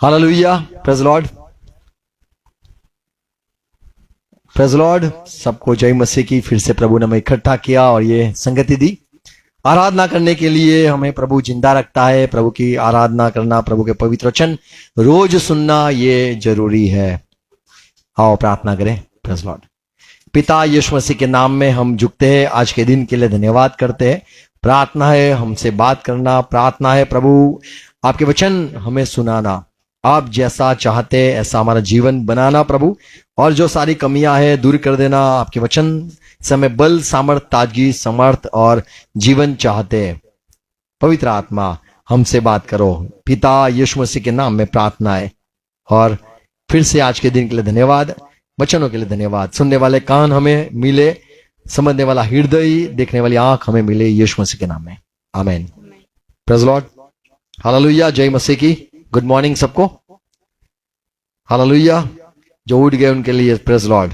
Hallelujah, praise Lord, praise Lord. सबको जय मसीह की। फिर से प्रभु ने हमें इकट्ठा किया और ये संगति दी आराधना करने के लिए। हमें प्रभु जिंदा रखता है। प्रभु की आराधना करना, प्रभु के पवित्र वचन रोज सुनना ये जरूरी है। आओ प्रार्थना करें। Praise Lord. पिता यीशु मसीह के नाम में हम झुकते हैं। आज के दिन के लिए धन्यवाद करते हैं। प्रार्थना है हमसे बात करना, प्रार्थना है प्रभु आपके वचन हमें सुनाना। आप जैसा चाहते ऐसा हमारा जीवन बनाना प्रभु, और जो सारी कमियां हैं दूर कर देना। आपके वचन से हमें बल, सामर्थ, ताजगी, समर्थ और जीवन चाहते हैं। पवित्र आत्मा हमसे बात करो। पिता यीशु मसीह के नाम में प्रार्थना है। और फिर से आज के दिन के लिए धन्यवाद, वचनों के लिए धन्यवाद। सुनने वाले कान हमें मिले, समझने वाला हृदय, देखने वाली आंख हमें मिले, यीशु मसीह के नाम में, आमीन। प्रेज लॉर्ड, हालेलुया, जय मसीह की। गुड मॉर्निंग सबको, हालेलुया। जो उठ गए उनके लिए प्रेज लॉर्ड।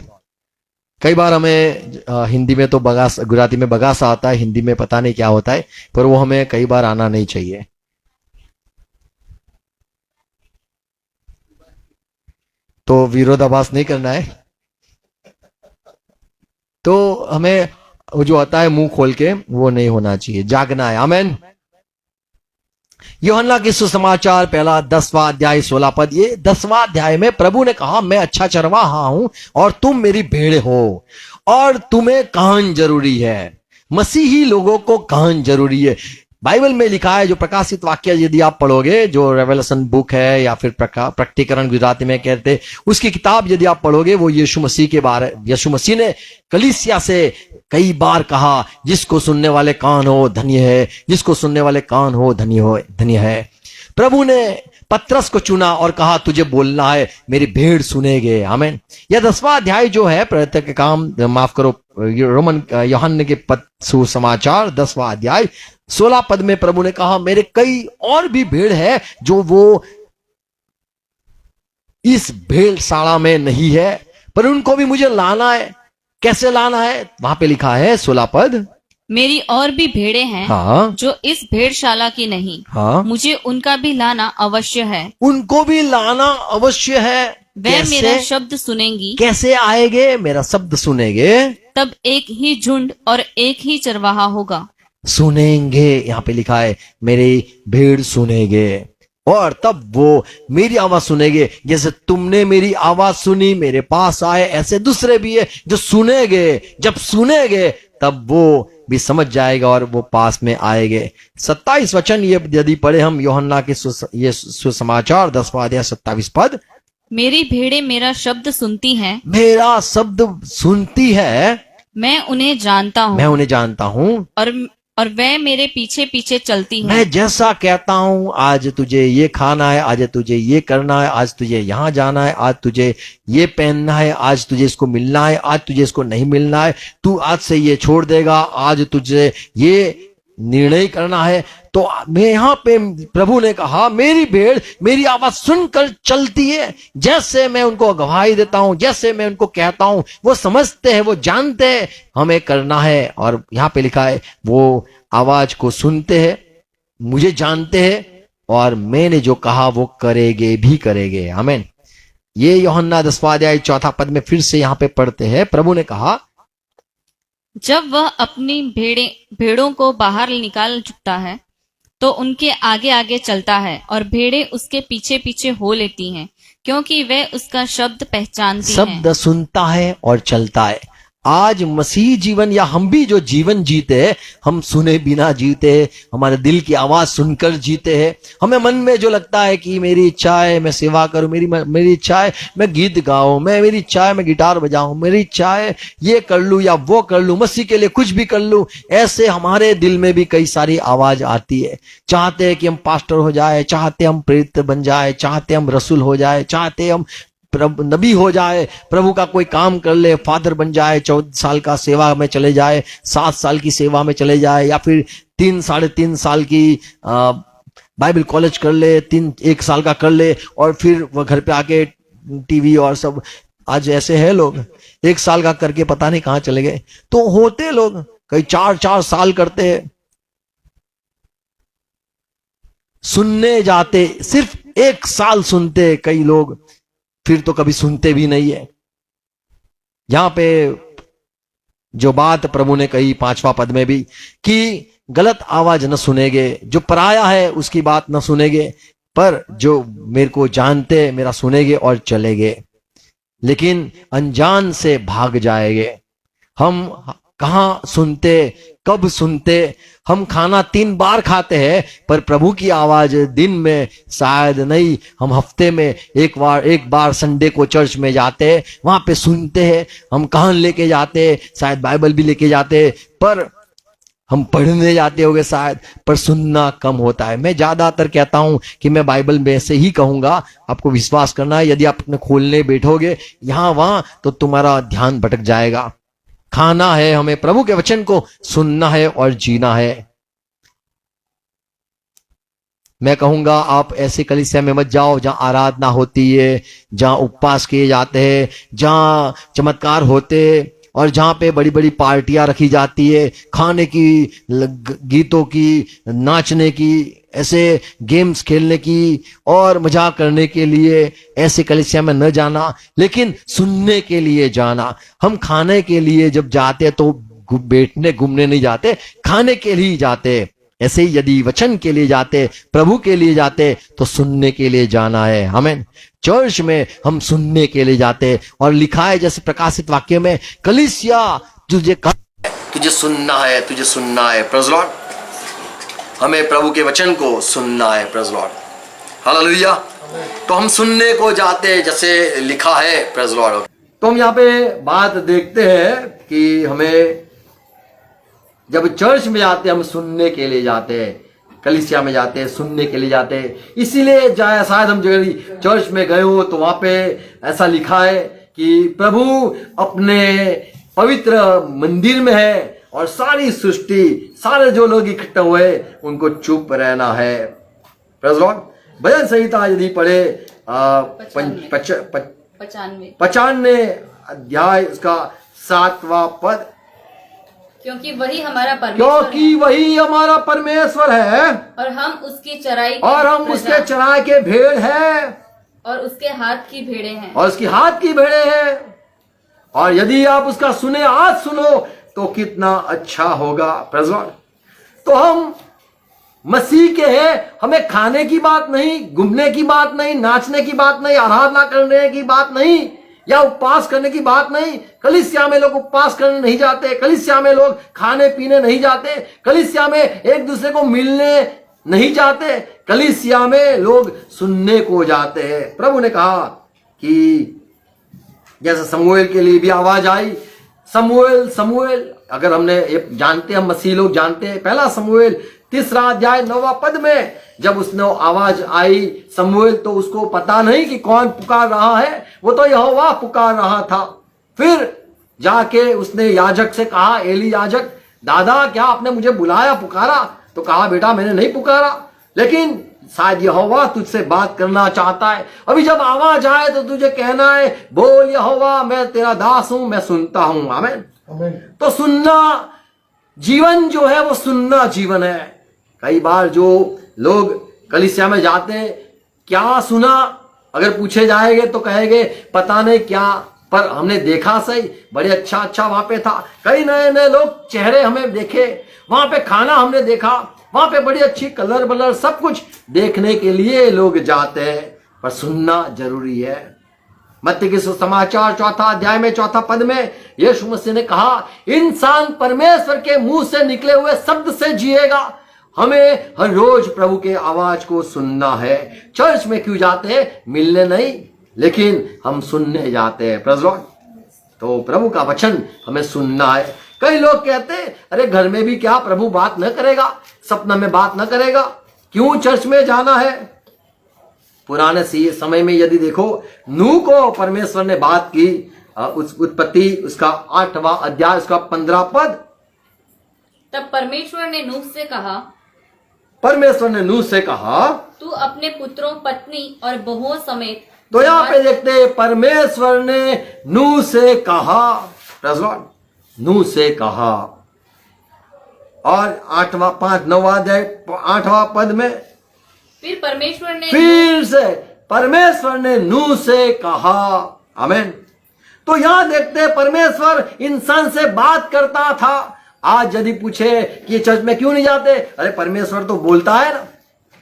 कई बार हमें हिंदी में तो बगास, गुजराती में बगासा आता है, हिंदी में पता नहीं क्या होता है, पर वो हमें कई बार आना नहीं चाहिए। तो विरोधाभास नहीं करना है। तो हमें वो जो आता है मुंह खोल के, वो नहीं होना चाहिए, जागना है। आमीन। यूहन्ना की सुसमाचार पहला 10वां अध्याय 16 पद। ये 10वां अध्याय में प्रभु ने कहा, मैं अच्छा चरवाहा हूं और तुम मेरी भेड़ हो, और तुम्हें कान जरूरी है। मसीही लोगों को कान जरूरी है। बाइबल में लिखा है, जो प्रकाशित वाक्य यदि आप पढ़ोगे, जो रेवलेशन बुक है या फिर प्रकटीकरण गुजराती में कहते, उसकी किताब यदि आप पढ़ोगे, वो यीशु मसीह के बारे, यीशु मसीह ने कलीसिया से कई बार कहा, जिसको सुनने वाले कान हो धन्य है, जिसको सुनने वाले कान हो धन्य है। प्रभु ने पत्रस को चुना और कहा, तुझे बोलना है, मेरी भेड़ सुनेगे। आमीन। यह 10वां अध्याय जो है, प्रत्येक के काम, माफ करो, रोमन यूहन्ना के सुसमाचार 10वां अध्याय 16 पद में प्रभु ने कहा, मेरे कई और भी भेड़ है जो वो इस भेड़शाला में नहीं है, पर उनको भी मुझे लाना है। कैसे लाना है? वहां पे लिखा है 16 पद, मेरी और भी भेड़ें हैं, हाँ, जो इस भेड़शाला की नहीं, हाँ, मुझे उनका भी लाना अवश्य है। उनको भी लाना अवश्य है। वह मेरा शब्द सुनेंगी, कैसे आएंगे? मेरा शब्द सुनेंगे, तब एक ही झुंड और एक ही चरवाहा होगा। सुनेंगे, यहाँ पे लिखा है मेरी भेड़ सुनेंगे, और तब वो मेरी आवाज सुनेंगे। जैसे तुमने मेरी आवाज सुनी, मेरे पास आए, ऐसे दूसरे भी है जो सुनेंगे। जब सुनेंगे तब वो भी समझ जाएगा और वो पास में आएंगे। 27 वचन ये यदि पढ़े हम, यूहन्ना के ये सुसमाचार 10वां अध्याय 27 पद। मेरी भेड़ें मेरा शब्द सुनती हैं, मेरा शब्द सुनती है, मैं उन्हें जानता मैं हूँ, उन्हें जानता हूँ, और वह मेरे पीछे पीछे चलती है। मैं जैसा कहता हूं, आज तुझे ये खाना है, आज तुझे ये करना है, आज तुझे यहां जाना है, आज तुझे ये पहनना है, आज तुझे इसको मिलना है, आज तुझे इसको नहीं मिलना है, तू आज से ये छोड़ देगा, आज तुझे ये निर्णय करना है। तो मैं यहाँ पे प्रभु ने कहा, मेरी भेड़ मेरी आवाज सुनकर चलती है। जैसे मैं उनको गवाही देता हूं, जैसे मैं उनको कहता हूं, वो समझते हैं, वो जानते हैं हमें करना है। और यहाँ पे लिखा है, वो आवाज को सुनते हैं, मुझे जानते हैं, और मैंने जो कहा वो करेंगे भी करेंगे। आमीन। ये यूहन्ना 10वां अध्याय 4 पद में फिर से यहाँ पे पढ़ते हैं। प्रभु ने कहा, जब वह अपनी भेड़ों को बाहर निकाल चुकता है, तो उनके आगे आगे चलता है, और भेड़ें उसके पीछे पीछे हो लेती हैं, क्योंकि वे उसका शब्द पहचानती हैं। शब्द सुनता है और चलता है। आज मसीह जीवन, या हम भी जो जीवन जीते हैं, हम सुने बिना जीते हैं, हमारे दिल की आवाज सुनकर जीते हैं। हमें मन में जो लगता है कि मेरी इच्छा है मैं सेवा करूं, मेरी इच्छा है मैं गीत गाऊं, मेरी इच्छा है मैं गिटार बजाऊं, मेरी इच्छा है ये कर लूं या वो कर लूं, मसीह के लिए कुछ भी कर लूं। ऐसे हमारे दिल में भी कई सारी आवाज आती है। चाहते हैं कि हम पास्टर हो जाए, चाहते हम प्रेरित बन जाए, चाहते हम रसूल हो जाए, चाहते हम प्रभु नबी हो जाए, प्रभु का कोई काम कर ले, फादर बन जाए, 14 साल का सेवा में चले जाए, 7 साल की सेवा में चले जाए, या फिर 3-3.5 साल की बाइबल कॉलेज कर ले, 1 साल का कर ले, और फिर वो घर पे आके टीवी और सब। आज ऐसे है लोग, 1 साल का करके पता नहीं कहाँ चले गए। तो होते लोग कई 4-4 साल करते हैं। सुनने जाते, सिर्फ 1 साल सुनते कई लोग, फिर तो कभी सुनते भी नहीं है। यहां पे जो बात प्रभु ने कही 5वां पद में भी कि गलत आवाज न सुनेगे, जो पराया है उसकी बात न सुनेगे, पर जो मेरे को जानते मेरा सुनेगे और चलेगे, लेकिन अनजान से भाग जाएंगे। हम कहाँ सुनते, कब सुनते? हम खाना 3 बार खाते हैं, पर प्रभु की आवाज दिन में शायद नहीं, हम हफ्ते में एक बार संडे को चर्च में जाते हैं, वहां पे सुनते हैं। हम कहां लेके जाते, शायद बाइबल भी लेके जाते, पर हम पढ़ने जाते होंगे शायद, पर सुनना कम होता है। मैं ज्यादातर कहता हूं कि मैं बाइबल में से ही कहूंगा, आपको विश्वास करना है। यदि आप अपने खोलने बैठोगे यहां वहां तो तुम्हारा ध्यान भटक जाएगा। खाना है, हमें प्रभु के वचन को सुनना है और जीना है। मैं कहूंगा आप ऐसे कलीसिया में मत जाओ जहां आराधना होती है, जहां उपवास किए जाते हैं, जहां चमत्कार होते, और जहां पे बड़ी बड़ी पार्टियां रखी जाती है, खाने की, गीतों की, नाचने की, ऐसे गेम्स खेलने की और मजाक करने के लिए। ऐसे कलीसिया में न जाना, लेकिन सुनने के लिए जाना। हम खाने के लिए जब जाते तो बैठने घूमने नहीं जाते, खाने के लिए जाते। ऐसे ही यदि वचन के लिए जाते, प्रभु के लिए जाते, तो सुनने के लिए जाना है हमें। चर्च में हम सुनने के लिए जाते, और लिखा है जैसे प्रकाशित वाक्य में, कलीसिया तुझे सुनना है, तुझे सुनना है। प्रेज़ लॉर्ड, हमें प्रभु के वचन को सुनना है। Praise Lord, hallelujah. तो हम सुनने को जाते जैसे लिखा है। Praise Lord. तो हम यहाँ पे बात देखते हैं कि हमें जब चर्च में जाते हम सुनने के लिए जाते हैं, कलीसिया में जाते हैं सुनने के लिए जाते हैं। इसीलिए जाए शायद हम जब चर्च में गए हो तो वहां पे ऐसा लिखा है कि प्रभु अपने पवित्र मंदिर में है, और सारी सृष्टि, सारे जो लोग इकट्ठे हुए उनको चुप रहना है। Praise Lord. भजन संहिता यदि पढ़े 95 अध्याय उसका 7वां पद, क्योंकि वही हमारा परमेश्वर है और हम उसकी चराई उसके चराई के भेड़ है, और उसके हाथ की भेड़े हैं। और यदि आप उसका सुने, आज सुनो तो कितना अच्छा होगा। Praise Lord. तो हम मसीह के हैं, हमें खाने की बात नहीं, घूमने की बात नहीं, नाचने की बात नहीं, आराधना करने की बात नहीं, या उपवास करने की बात नहीं। कलीसिया में लोग उपवास करने नहीं जाते, कलीसिया में लोग खाने पीने नहीं जाते, कलीसिया में एक दूसरे को मिलने नहीं जाते, कलीसिया में लोग सुनने को जाते हैं। प्रभु ने कहा कि जैसे समूएल के लिए भी आवाज आई, समूएल समूएल। अगर हमने ये जानते, हम मसीह लोग जानते हैं, 1 समूएल 3 अध्याय 9वां पद में जब उसने आवाज आई समूएल, तो उसको पता नहीं कि कौन पुकार रहा है, वो तो यहोवा पुकार रहा था। फिर जाके उसने याजक से कहा, एली याजक, दादा क्या आपने मुझे बुलाया, पुकारा? तो कहा, बेटा मैंने नहीं पुकारा, लेकिन शायद यहोवा तुझसे बात करना चाहता है। अभी जब आवाज आए तो तुझे कहना है, बोल यहोवा, मैं तेरा दास हूं, मैं सुनता हूं। आमीन। तो सुनना जीवन जो है वो सुनना जीवन है। कई बार जो लोग कलीसिया में जाते हैं, क्या सुना अगर पूछे जाएंगे तो कहेंगे पता नहीं क्या, पर हमने देखा सही, बड़े अच्छा वहां पे था। कई नए नए लोग चेहरे हमें देखे, वहां पे खाना हमने देखा, वहां पे बड़ी अच्छी कलर बलर सब कुछ देखने के लिए लोग जाते हैं, पर सुनना जरूरी है। मत्ती के सुसमाचार 4 अध्याय में 4 पद में यीशु मसीह ने कहा, इंसान परमेश्वर के मुंह से निकले हुए शब्द से जिएगा। हमें हर रोज प्रभु के आवाज को सुनना है। चर्च में क्यों जाते हैं? मिलने नहीं, लेकिन हम सुनने जाते हैं। Praise Lord. तो प्रभु का वचन हमें सुनना है। कई लोग कहते हैं, अरे घर में भी क्या प्रभु बात न करेगा, सपना में बात न करेगा, क्यों चर्च में जाना है? पुराने समय में यदि देखो, नूह को परमेश्वर ने बात की, उस उत्पत्ति उसका 8वां अध्याय उसका 15 पद। तब परमेश्वर ने नूह से कहा, तू अपने पुत्रों, पत्नी और बहुओं समेत। तो यहाँ पे देखते हैं, परमेश्वर ने नूह से कहा, नूह से कहा। और 9वां अध्याय 8वां पद में फिर परमेश्वर ने फिर से परमेश्वर ने नूह से कहा। आमीन। तो यहां देखते हैं परमेश्वर इंसान से बात करता था। आज यदि पूछे कि चर्च में क्यों नहीं जाते, अरे परमेश्वर तो बोलता है ना।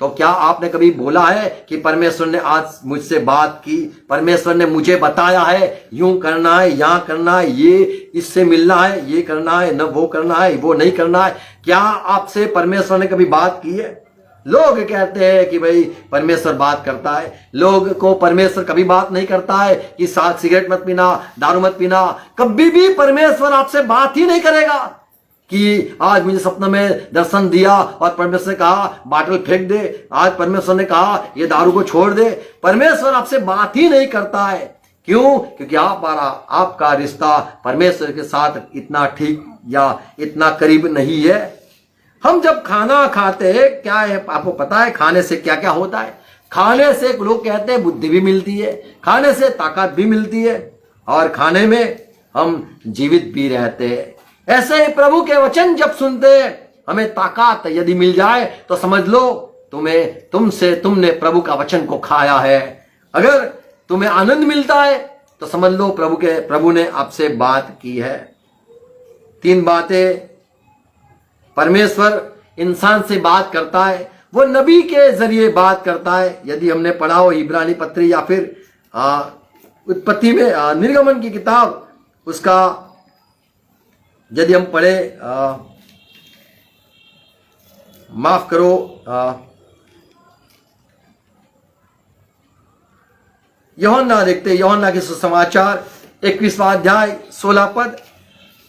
तो क्या आपने कभी बोला है कि परमेश्वर ने आज मुझसे बात की, परमेश्वर ने मुझे बताया है यूं करना है, यहां करना है, ये इससे मिलना है, ये करना है, न वो करना है, वो नहीं करना है? क्या आपसे परमेश्वर ने कभी बात की है? लोग कहते हैं कि भाई परमेश्वर बात करता है। लोग को परमेश्वर कभी बात नहीं करता है कि साथ सिगरेट मत पीना, दारू मत पीना। कभी भी परमेश्वर आपसे बात ही नहीं करेगा कि आज मुझे सपने में दर्शन दिया और परमेश्वर ने कहा बाटल फेंक दे, आज परमेश्वर ने कहा ये दारू को छोड़ दे। परमेश्वर आपसे बात ही नहीं करता है। क्यों? क्योंकि आपका रिश्ता परमेश्वर के साथ इतना ठीक या इतना करीब नहीं है। हम जब खाना खाते हैं, क्या है आपको पता है खाने से क्या क्या होता है? खाने से लोग कहते हैं बुद्धि भी मिलती है, खाने से ताकत भी मिलती है, और खाने में हम जीवित भी रहते हैं। ऐसे ही प्रभु के वचन जब सुनते हमें ताकत यदि मिल जाए तो समझ लो तुमने प्रभु का वचन को खाया है। अगर तुम्हें आनंद मिलता है तो समझ लो प्रभु ने आपसे बात की है। 3 बातें परमेश्वर इंसान से बात करता है। वो नबी के जरिए बात करता है। यदि हमने पढ़ा हो इब्रानी पत्री या फिर उत्पत्ति में निर्गमन की किताब, उसका यदि हम पढ़े, माफ करो, यूहन्ना देखते, यूहन्ना के सुसमाचार 21वां अध्याय 16 पद,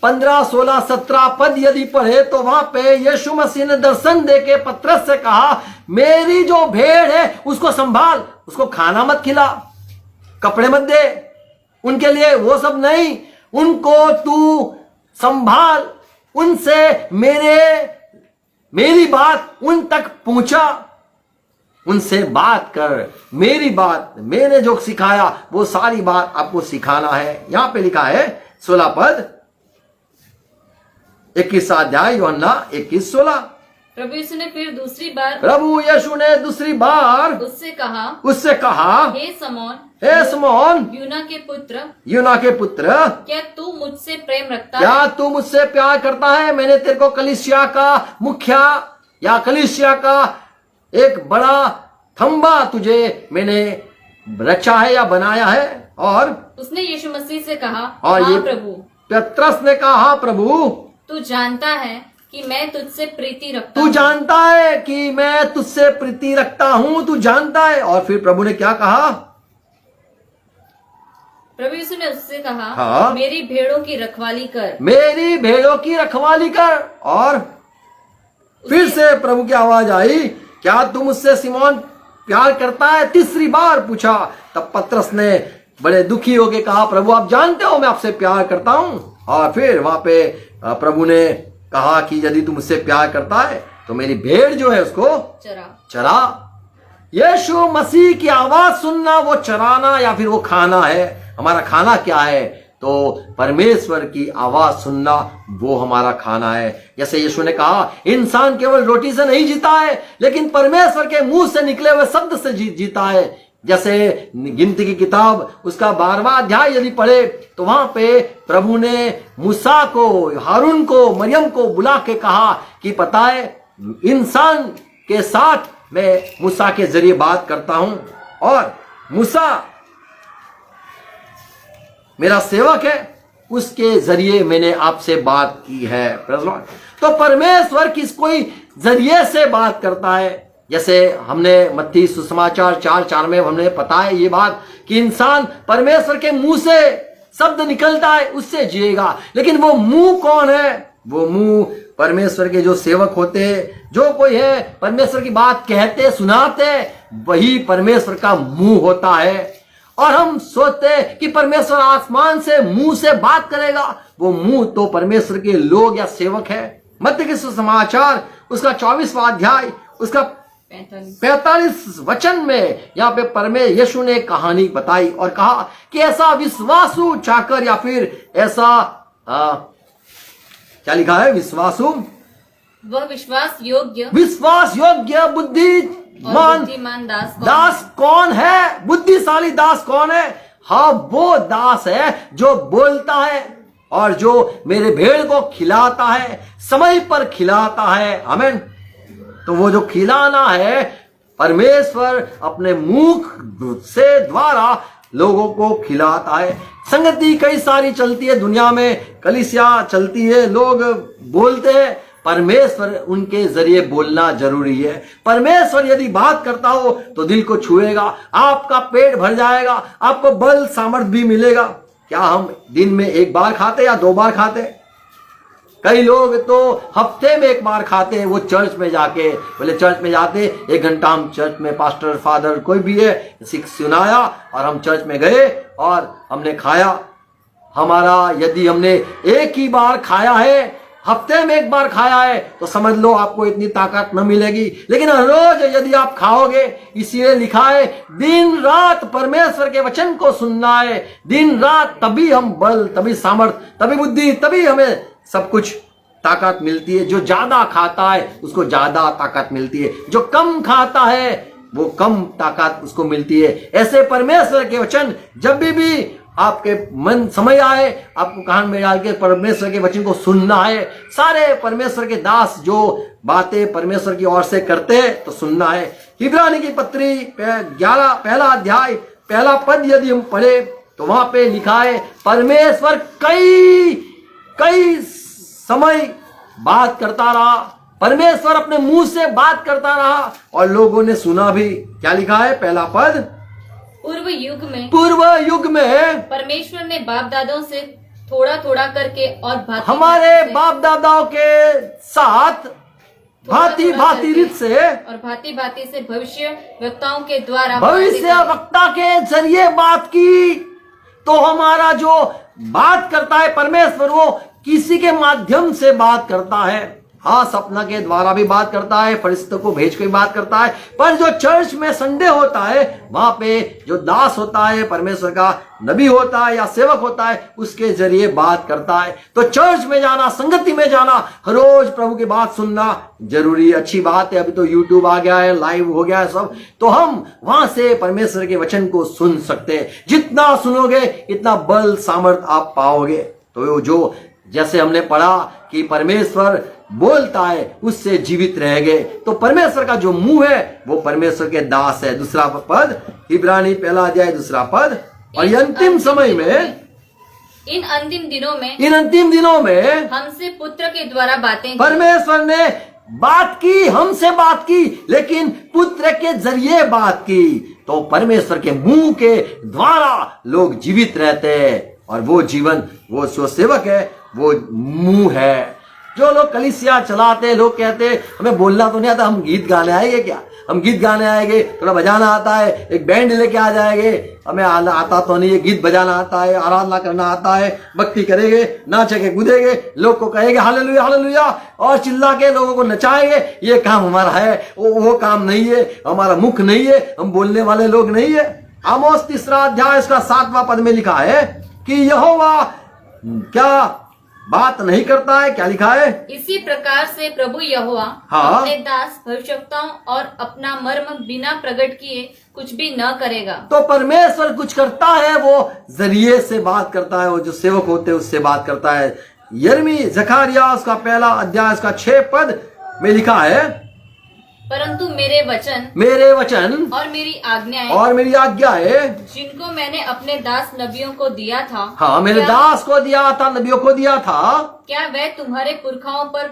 15, 16, 17 पद यदि पढ़े तो वहां पे यीशु मसीह ने दर्शन देके पतरस से कहा मेरी जो भेड़ है उसको संभाल, उसको खाना मत खिला, कपड़े मत दे उनके लिए, वो सब नहीं, उनको तू संभाल, उनसे मेरी बात उन तक पहुंचा, उनसे बात कर, मेरी बात, मैंने जो सिखाया वो सारी बात आपको सिखाना है। यहां पे लिखा है 16 पद 21 अध्याय यूहन्ना 21-16। प्रभु यीशु ने फिर दूसरी बार उससे कहा हे समौन यूना के पुत्र क्या तू मुझसे प्यार करता है? मैंने तेरे को कलीसिया का मुखिया या कलीसिया का एक बड़ा थंबा तुझे मैंने रचा है या बनाया है। और उसने यीशु मसीह से कहा हाँ प्रभु। पतरस ने कहा हाँ प्रभु, तू जानता है कि मैं तुझसे प्रीति रखता हूँ। तू जानता है कि मैं तुझसे प्रीति रखता हूँ, तू जानता है। और फिर प्रभु ने क्या कहा? प्रभु यीशु ने उससे कहा हाँ, मेरी भेड़ों की रखवाली कर, मेरी भेड़ों की रखवाली कर। और फिर से प्रभु की आवाज आई क्या तू मुझसे सिमोन प्यार करता है? तीसरी बार पूछा। तब पतरस ने बड़े दुखी होकर कहा प्रभु आप जानते हो मैं आपसे प्यार करता हूं। और फिर वहां पे प्रभु ने कहा कि यदि तू मुझसे प्यार करता है तो मेरी भेड़ जो है उसको चरा। यीशु मसीह की आवाज सुनना वो चराना या फिर वो खाना है। हमारा खाना क्या है? तो परमेश्वर की आवाज सुनना वो हमारा खाना है। जैसे यीशु ने कहा इंसान केवल रोटी से नहीं जीता है लेकिन परमेश्वर के मुंह से निकले हुए शब्द से जीता है। जैसे गिनती की किताब उसका 12वां अध्याय यदि पढ़े तो वहां पे प्रभु ने मूसा को, हारून को, मरियम को बुला के कहा कि पता है इंसान के साथ मैं मूसा के जरिए बात करता हूं और मूसा मेरा सेवक है, उसके जरिए मैंने आपसे बात की है। तो परमेश्वर किस कोई जरिए से बात करता है। जैसे हमने मत्ती सुसमाचार 4:4 में हमने पता है ये बात कि इंसान परमेश्वर के मुंह से शब्द निकलता है उससे जिएगा। लेकिन वो मुंह कौन है? वो मुंह परमेश्वर के जो सेवक होते हैं, जो कोई है परमेश्वर की बात कहते सुनाते, वही परमेश्वर का मुंह होता है। और हम सोचते हैं कि परमेश्वर आसमान से मुंह से बात करेगा। वो मुंह तो परमेश्वर के लोग या सेवक है। मत्ती के सुसमाचार उसका 24वां अध्याय उसका 45 वचन में यहाँ पे यीशु ने कहानी बताई और कहा कि ऐसा विश्वासु चाकर या फिर ऐसा क्या लिखा है? विश्वासु, वह विश्वास योग्य बुद्धि और मान बुद्धिमान दास कौन दास कौन है? बुद्धिशाली दास कौन है? हाँ, वो दास है जो बोलता है और जो मेरे भेड़ को खिलाता है, समय पर खिलाता है। आमीन। तो वो जो खिलाना है, परमेश्वर अपने मुख से द्वारा लोगों को खिलाता है। संगति कई सारी चलती है दुनिया में, कलीसिया चलती है, लोग बोलते हैं, परमेश्वर उनके जरिए बोलना जरूरी है। परमेश्वर यदि बात करता हो तो दिल को छुएगा, आपका पेट भर जाएगा, आपको बल सामर्थ भी मिलेगा। क्या हम दिन में एक बार खाते या 2 बार खाते? कई लोग तो हफ्ते में 1 बार खाते हैं। वो चर्च में जाके, बोले चर्च में जाते 1 घंटा हम चर्च में, पास्टर फादर कोई भी है सुनाया और हम चर्च में गए और हमने खाया। हमारा यदि हमने एक ही बार खाया है, हफ्ते में 1 बार खाया है, तो समझ लो आपको इतनी ताकत न मिलेगी। लेकिन हर रोज यदि आप खाओगे, इसीलिए लिखा है दिन रात परमेश्वर के वचन को सुनना है। दिन रात, तभी हम बल, तभी सामर्थ, तभी बुद्धि, तभी हमें सब कुछ ताकत मिलती है। जो ज्यादा खाता है उसको ज्यादा ताकत मिलती है, जो कम खाता है वो कम ताकत उसको मिलती है। ऐसे परमेश्वर के वचन जब भी आपके मन समय आए, आपको कान में डाल के परमेश्वर के वचन को सुनना है। सारे परमेश्वर के दास जो बातें परमेश्वर की ओर से करते हैं तो सुनना है। इब्रानी की पत्री 11 पहला अध्याय 1 पद यदि हम पढ़े तो वहां पे लिखा है, परमेश्वर कई समय बात करता रहा, परमेश्वर अपने मुंह से बात करता रहा और लोगों ने सुना भी। क्या लिखा है? 1 पद, पूर्व युग में परमेश्वर ने बाप दादों से थोड़ा थोड़ा करके और हमारे बाप दादाओं के साथ भांति भांति रीत से और भांति भांति से भविष्य वक्ताओं के द्वारा, भविष्य वक्ता के जरिए बात की। तो हमारा जो बात करता है परमेश्वर, वो किसी के माध्यम से बात करता है। हाँ, सपना के द्वारा भी बात करता है, फरिश्तों को भेज के बात करता है। पर जो चर्च में संडे होता है, वहां पे जो दास होता है, परमेश्वर का नबी होता है या सेवक होता है, उसके जरिए बात करता है। तो चर्च में जाना, संगति में जाना, हर रोज प्रभु की बात सुनना जरूरी है। अच्छी बात है, अभी तो यूट्यूब आ गया है, लाइव हो गया है सब, तो हम वहां से परमेश्वर के वचन को सुन सकते हैं। जितना सुनोगे इतना बल सामर्थ आप पाओगे। तो जो जैसे हमने पढ़ा कि परमेश्वर बोलता है, उससे जीवित रहेंगे। तो परमेश्वर का जो मुंह है वो परमेश्वर के दास है। 2 पद, इब्रानी 1 अध्याय 2 पद। और ये अंतिम समय में, इन अंतिम दिनों में हमसे पुत्र के द्वारा बातें, परमेश्वर ने बात की, हमसे बात की, लेकिन पुत्र के जरिए बात की। तो परमेश्वर के मुंह के द्वारा लोग जीवित रहते हैं और वो जीवन, वो जो सेवक है वो मुंह है। जो लोग कलीसिया चलाते हैं, लोग कहते हैं हमें बोलना तो नहीं आता, हम गीत गाने आएंगे क्या? हम गीत गाने आएंगे, थोड़ा बजाना आता है, एक बैंड लेके आ जाएंगे, हमें आता तो नहीं है, गीत बजाना आता है, आराधना करना आता है, भक्ति करेंगे, नाचेंगे, कूदेंगे, लोग को कहेंगे हालेलुया हालेलुया और चिल्ला के लोगों को नचाएंगे। ये काम हमारा है, वो काम नहीं है, हमारा मुख नहीं है, हम बोलने वाले लोग नहीं है। आमोस 3 अध्याय इसका 7वां पद में लिखा है कि यहोवा क्या बात नहीं करता है? क्या लिखा है? इसी प्रकार से प्रभु यहोवा अपने दास भविष्यवक्ताओं और अपना मर्म बिना प्रकट किए कुछ भी न करेगा। तो परमेश्वर कुछ करता है, वो जरिए से बात करता है, वो जो सेवक होते हैं उससे बात करता है। यिर्मी जकरिया उसका 1 अध्याय उसका 6 पद में लिखा है, परंतु मेरे वचन और मेरी आज्ञाएं जिनको मैंने अपने दास नबियों को दिया था, हाँ मेरे दास को दिया था, नबियों को दिया था, क्या वह तुम्हारे पुरखाओं पर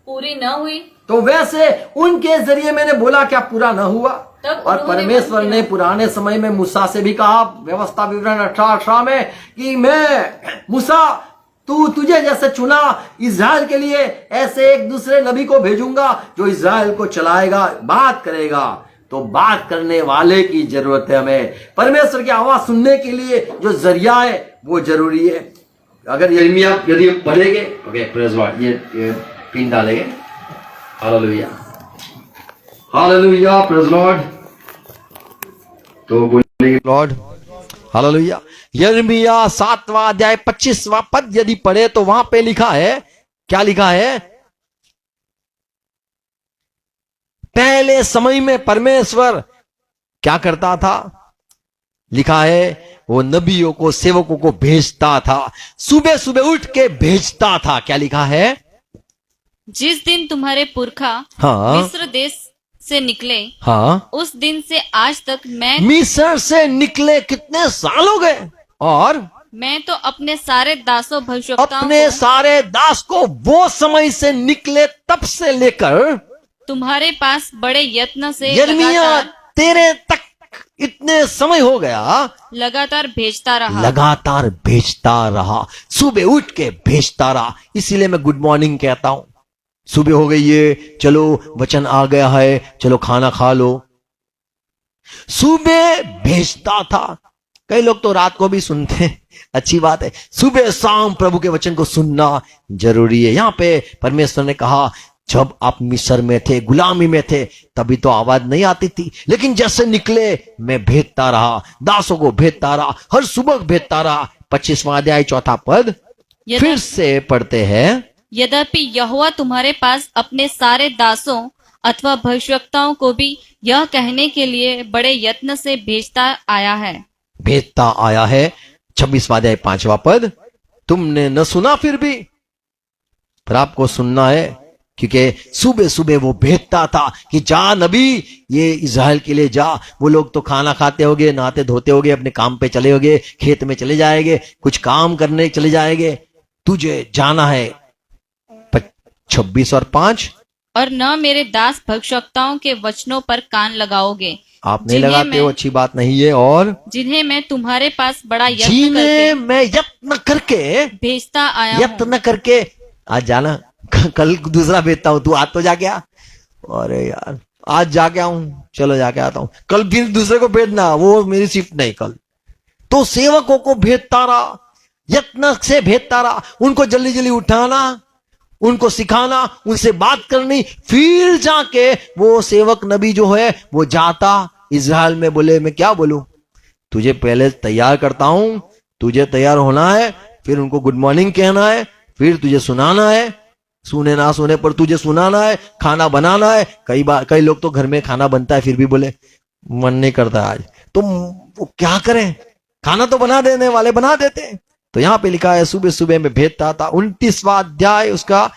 पूरी न हुई? तो वैसे उनके जरिए मैंने बोला, क्या पूरा न हुआ? और परमेश्वर ने पुराने समय में मूसा से भी कहा, व्यवस्था विवरण 18 में, कि मैं मूसा तुझे जैसे चुना इज़राइल के लिए, ऐसे एक दूसरे नबी को भेजूंगा जो इज़राइल को चलाएगा, बात करेगा। तो बात करने वाले की जरूरत है हमें। परमेश्वर की आवाज सुनने के लिए जो जरिया है वो जरूरी है। अगर यिर्मयाह यदि पढ़ेंगे, ओके प्रेज लॉर्ड, ये पिन डालेंगे, हालेलुया हालेलुया प्रेज लॉर्ड, तो बोलेंगे लॉर्ड हालेलुया। यिर्मयाह 7वां अध्याय 25वां पद यदि पढ़े तो वहां पे लिखा है, क्या लिखा है? पहले समय में परमेश्वर क्या करता था? लिखा है वो नबियों को, सेवकों को भेजता था, सुबह सुबह उठ के भेजता था। क्या लिखा है? जिस दिन तुम्हारे पुरखा हाँ मिस्र देश से निकले, हाँ, उस दिन से आज तक मिस्र से निकले कितने साल हो गए, और मैं तो अपने सारे दासों भविष्यवक्ताओं अपने को सारे दास को वो समय से निकले, तब से लेकर तुम्हारे पास बड़े यत्न से यिर्मयाह तेरे तक इतने समय हो गया, लगातार भेजता रहा। लगातार भेजता रहा, सुबह उठ के भेजता रहा। इसीलिए मैं गुड मॉर्निंग कहता हूं। सुबह हो गई है, चलो वचन आ गया है, चलो खाना खा लो। सुबह भेजता था। कई लोग तो रात को भी सुनते हैं, अच्छी बात है। सुबह शाम प्रभु के वचन को सुनना जरूरी है। यहां पे परमेश्वर ने कहा जब आप मिस्र में थे, गुलामी में थे, तभी तो आवाज नहीं आती थी, लेकिन जैसे निकले मैं भेजता रहा, दासों को भेजता रहा, हर सुबह भेजता रहा। 25वां अध्याय 4 पद फिर से पढ़ते हैं। यद्यपि यहोवा तुम्हारे पास अपने सारे दासों अथवा भविष्यवक्ताओं को भी यह कहने के लिए बड़े यत्न से भेजता आया है। भेजता आया है। 26वां अध्याय 5वां पद, तुमने न सुना फिर भी, पर आपको सुनना है, क्योंकि सुबह सुबह वो भेजता था कि जा नबी, ये इज़राइल के लिए जा। वो लोग तो खाना खाते होंगे, नहाते धोते होंगे, अपने काम पे चले होंगे, खेत में चले जाएंगे, कुछ काम करने चले जाएंगे। तुझे जाना है। 26 और 5, और न मेरे दास भविष्यवक्ताओं के वचनों पर कान लगाओगे, आप नहीं लगाते हो, अच्छी बात नहीं है। और जिन्हें मैं तुम्हारे पास बड़ा यत्न जिन्हें करके मैं यत्न करके, भेजता आया हूँ। यत्न करके, आज जाना, कल दूसरा भेजता हूं, तू आज तो जाके आ। अरे यार आज जाके आऊं, चलो जाके आता हूं, कल फिर दूसरे को भेजना, वो मेरी शिफ्ट नहीं कल। तो सेवकों को भेजता रहा, यत्न से भेजता रहा, उनको जल्दी जल्दी उठाना, उनको सिखाना, उनसे बात करनी। फिर जाके वो सेवक नबी जो है वो जाता इज़राइल में, बोले मैं क्या बोलूं, तुझे पहले तैयार करता हूं, तुझे तैयार होना है, फिर उनको गुड मॉर्निंग कहना है, फिर तुझे सुनाना है, सुने ना सुने पर तुझे सुनाना है, खाना बनाना है। कई लोग तो घर में खाना बनता है फिर भी बोले मन नहीं करता आज, तो वो क्या करें, खाना तो बना देने वाले बना देते हैं। तो यहां पे लिखा है सुबह सुबह में भेजता था। 29वां अध्याय उसका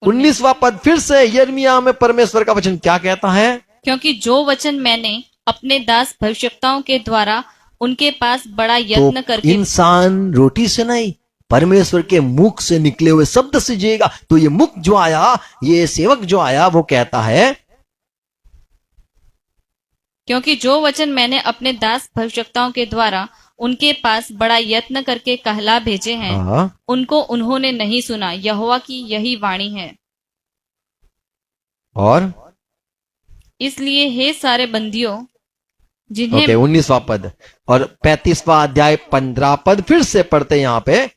19वां पद, फिर से यिर्मयाह में परमेश्वर का वचन क्या कहता है? क्योंकि जो वचन मैंने अपने दास भविष्यवक्ताओं के द्वारा उनके पास बड़ा यत्न तो करके, इंसान रोटी से नहीं, परमेश्वर के मुख से निकले हुए शब्द से जिएगा। तो ये मुख जो आया, ये सेवक जो आया, वो कहता है क्योंकि जो वचन मैंने अपने दास भविष्यवक्ताओं के द्वारा उनके पास बड़ा यत्न करके कहला भेजे हैं, हाँ, उनको उन्होंने नहीं सुना। यहोवा की यही वाणी है। और इसलिए हे सारे बंदियों, जिन्हें 19वां पद और 35वां अध्याय 15 पद फिर से पढ़ते हैं। यहां पे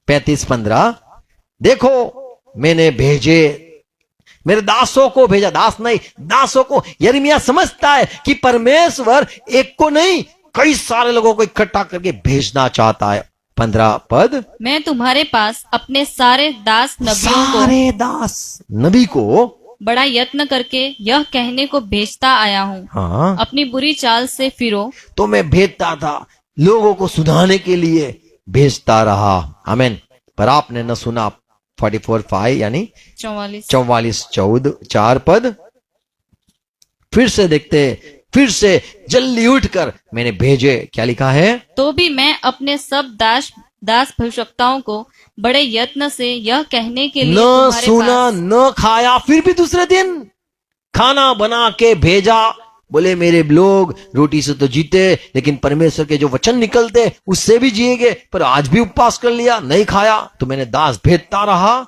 35-15, देखो मैंने भेजे, मेरे दासों को भेजा, दास नहीं दासों को। यिर्मयाह समझता है कि परमेश्वर एक को नहीं, कई सारे लोगों को इकट्ठा करके भेजना चाहता है। 15 पद, मैं तुम्हारे पास अपने सारे दास नबियों को, सारे दास नबी को बड़ा यत्न करके यह कहने को भेजता आया हूँ, हाँ, अपनी बुरी चाल से फिरो। तो मैं भेजता था, लोगों को सुधारने के लिए भेजता रहा। आमीन। पर आपने न सुना। 44:5 यानी 44-4 पद फिर से देखते, फिर से जल्दी उठकर मैंने भेजे। क्या लिखा है? तो भी मैं अपने सब दास भविष्यवक्ताओं को बड़े यत्न से यह कहने के लिए न तुम्हारे सुना पास, न खाया, फिर भी दूसरे दिन खाना बना के भेजा। बोले मेरे लोग रोटी से तो जीते, लेकिन परमेश्वर के जो वचन निकलते उससे भी जिएंगे। पर आज भी उपवास कर लिया, नहीं खाया, तो मैंने दास भेजता रहा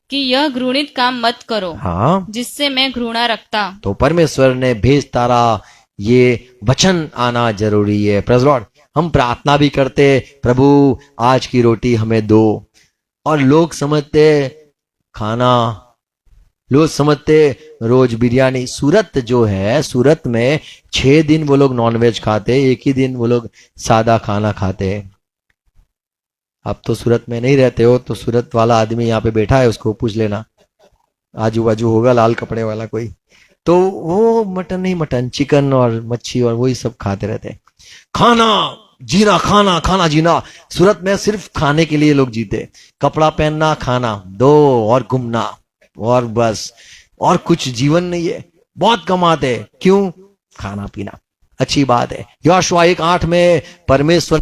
कि यह घृणित काम मत करो, हाँ, जिससे मैं घृणा रखता। तो परमेश्वर ने भेजता रहा। ये वचन आना जरूरी है। Praise Lord. हम प्रार्थना भी करते, प्रभु आज की रोटी हमें दो, और लोग समझते खाना, लोग समझते रोज बिरयानी। सूरत जो है, सूरत में 6 दिन वो लोग नॉनवेज खाते, एक ही दिन वो लोग सादा खाना खाते। अब तो सूरत में नहीं रहते हो, तो सूरत वाला आदमी यहाँ पे बैठा है, उसको पूछ लेना। आजू बाजू होगा लाल कपड़े वाला कोई, तो वो मटन नहीं, मटन चिकन और मच्छी और वही सब खाते रहते हैं। खाना जीना, खाना खाना जीना। सूरत में सिर्फ खाने के लिए लोग जीते, कपड़ा पहनना, खाना दो और घूमना, और बस और कुछ जीवन नहीं है। बहुत कमाते, क्यों? खाना पीना। अच्छी बात है। यहोशुआ 1:8 में परमेश्वर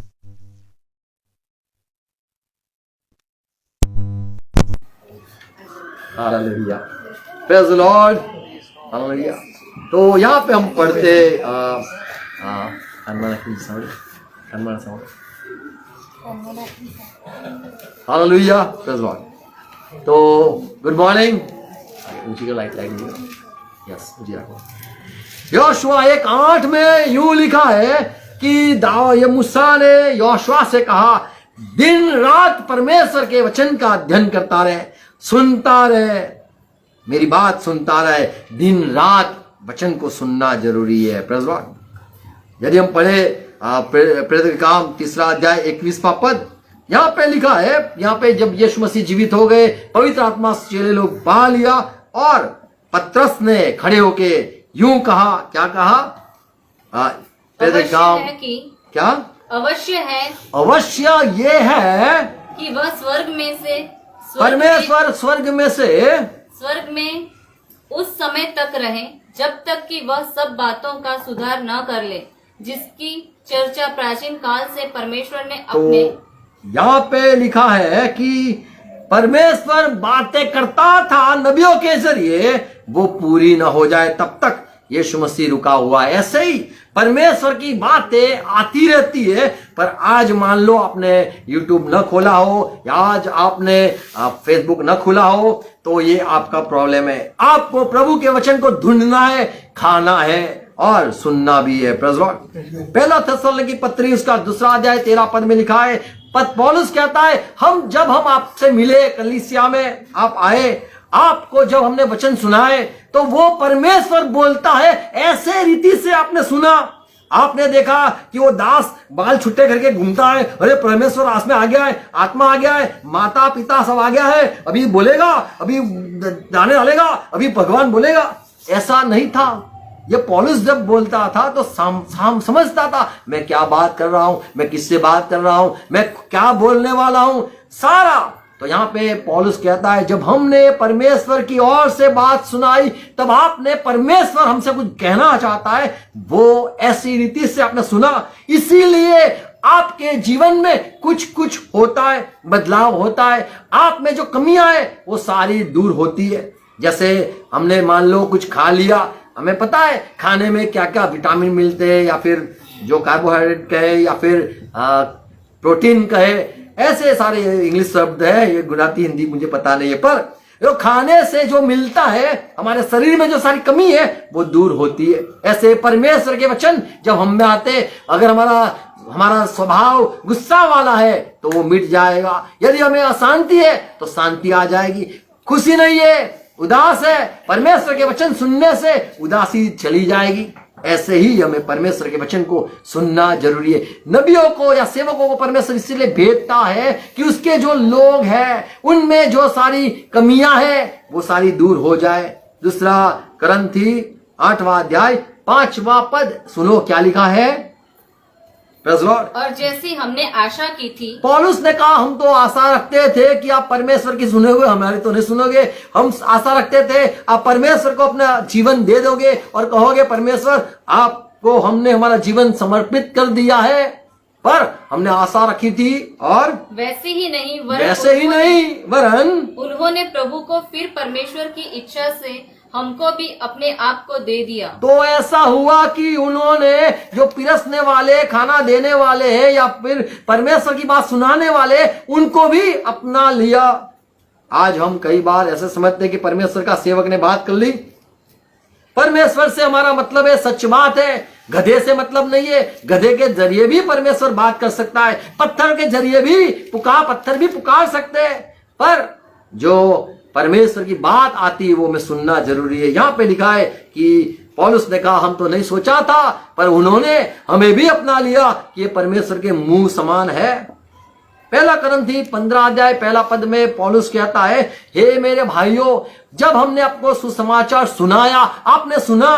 hallelujah, praise the Lord, hallelujah. तो यहाँ पे हम पढ़ते हालेलुया, प्रेज़ द लॉर्ड। तो गुड मॉर्निंग, ऊंची का लाइट यस ऊंची रखो। यहोशुआ 1:8 में यूं लिखा है कि ये मूसा ने यहोशुआ से कहा, दिन रात परमेश्वर के वचन का अध्ययन करता रहे, सुनता रहे, मेरी बात सुनता रहे। दिन रात वचन को सुनना जरूरी है। Praise Lord. यदि हम पढ़े प्रेरित के काम 3 अध्याय 21वां पद, यहां पे लिखा है, यहां पे जब यीशु मसीह जीवित हो गए, पवित्र आत्मा से चेले लोग पा लिया, और पतरस ने खड़े होके यूं कहा, क्या कहा? प्रेरित के काम क्या? अवश्य है, अवश्य ये है कि वह स्वर्ग में से परमेश्वर स्वर्ग में उस समय तक रहे जब तक कि वह सब बातों का सुधार न कर ले, जिसकी चर्चा प्राचीन काल से परमेश्वर ने अपने। तो यहाँ पे लिखा है कि परमेश्वर बातें करता था नबियों के जरिए, वो पूरी ना हो जाए तब तक यीशु मसीह रुका हुआ है। ऐसे ही परमेश्वर की बातें आती रहती है, पर आज मान लो आपने YouTube न खोला हो, या आज आपने Facebook न खोला हो, तो ये आपका प्रॉब्लम है। आपको प्रभु के वचन को ढूंढना है, खाना है और सुनना भी है। Praise Lord. पहला थिस्सलुनीकी पत्री उसका 2 अध्याय 13 पद में लिखा है, पौलुस कहता है, जब हम आपसे मिले, कलीसिया में आप आए, आपको जब हमने वचन सुनाए, तो वो परमेश्वर बोलता है, ऐसे रीति से आपने सुना। आपने देखा कि वो दास बाल छुट्टे करके घूमता है, अरे परमेश्वर आस में आ गया है, आत्मा आ गया है, माता पिता सब आ गया है, अभी बोलेगा, अभी दाने डालेगा, अभी भगवान बोलेगा। ऐसा नहीं था। ये पौलुस जब बोलता था तो समझता था, मैं क्या बात कर रहा हूं, मैं किससे बात कर रहा हूं, मैं क्या बोलने वाला हूं, सारा। तो यहाँ पे पौलुस कहता है, जब हमने परमेश्वर की ओर से बात सुनाई, तब आपने, परमेश्वर हमसे कुछ कहना चाहता है, वो ऐसी रीति से आपने सुना, इसीलिए आपके जीवन में कुछ होता है, बदलाव होता है। आप में जो कमियां है वो सारी दूर होती है। जैसे हमने मान लो कुछ खा लिया, हमें पता है खाने में क्या क्या विटामिन मिलते हैं, या फिर जो कार्बोहाइड्रेट कहे, या फिर प्रोटीन कहे, ऐसे सारे इंग्लिश शब्द है, ये गुजराती हिंदी मुझे पता नहीं है, पर जो खाने से जो मिलता है, हमारे शरीर में जो सारी कमी है वो दूर होती है। ऐसे परमेश्वर के वचन जब हम में आते, अगर हमारा स्वभाव गुस्सा वाला है तो वो मिट जाएगा। यदि हमें अशांति है तो शांति आ जाएगी। खुशी नहीं है, उदास है, परमेश्वर के वचन सुनने से उदासी चली जाएगी। ऐसे ही हमें परमेश्वर के वचन को सुनना जरूरी है। नबियों को या सेवकों को परमेश्वर इसलिए भेजता है कि उसके जो लोग हैं उनमें जो सारी कमियां हैं वो सारी दूर हो जाए। 2 करंथी 8वां अध्याय 5वां पद सुनो, क्या लिखा है? Praise Lord. और जैसी हमने आशा की थी, पौलुस ने कहा, हम तो आशा रखते थे कि आप परमेश्वर की सुने हुए हमारी तो नहीं सुनोगे। हम आशा रखते थे आप परमेश्वर को अपना जीवन दे दोगे और कहोगे, परमेश्वर आपको हमने हमारा जीवन समर्पित कर दिया है। पर हमने आशा रखी थी, और वैसे ही नहीं वरन उन्होंने प्रभु को फिर परमेश्वर की इच्छा से हमको भी अपने आप को दे दिया। तो ऐसा हुआ कि उन्होंने जो पिरसने वाले, खाना देने वाले हैं, या फिर परमेश्वर की बात सुनाने वाले, उनको भी अपना लिया। आज हम कई बार ऐसे समझते हैं कि परमेश्वर का सेवक ने बात कर ली, परमेश्वर से हमारा मतलब है, सच बात है, गधे से मतलब नहीं है। गधे के जरिए भी परमेश्वर बात कर सकता है, पत्थर के जरिए भी पत्थर भी पुकार सकते हैं, पर जो परमेश्वर की बात आती है वो में सुनना जरूरी है। यहां पे लिखा है कि पौलुस ने कहा, हम तो नहीं सोचा था, पर उन्होंने हमें भी अपना लिया कि ये परमेश्वर के मुंह समान है। पहला करंथी 15 अध्याय पहला पद में पौलुस कहता है, हे मेरे भाइयों, जब हमने आपको सुसमाचार सुनाया, आपने सुना,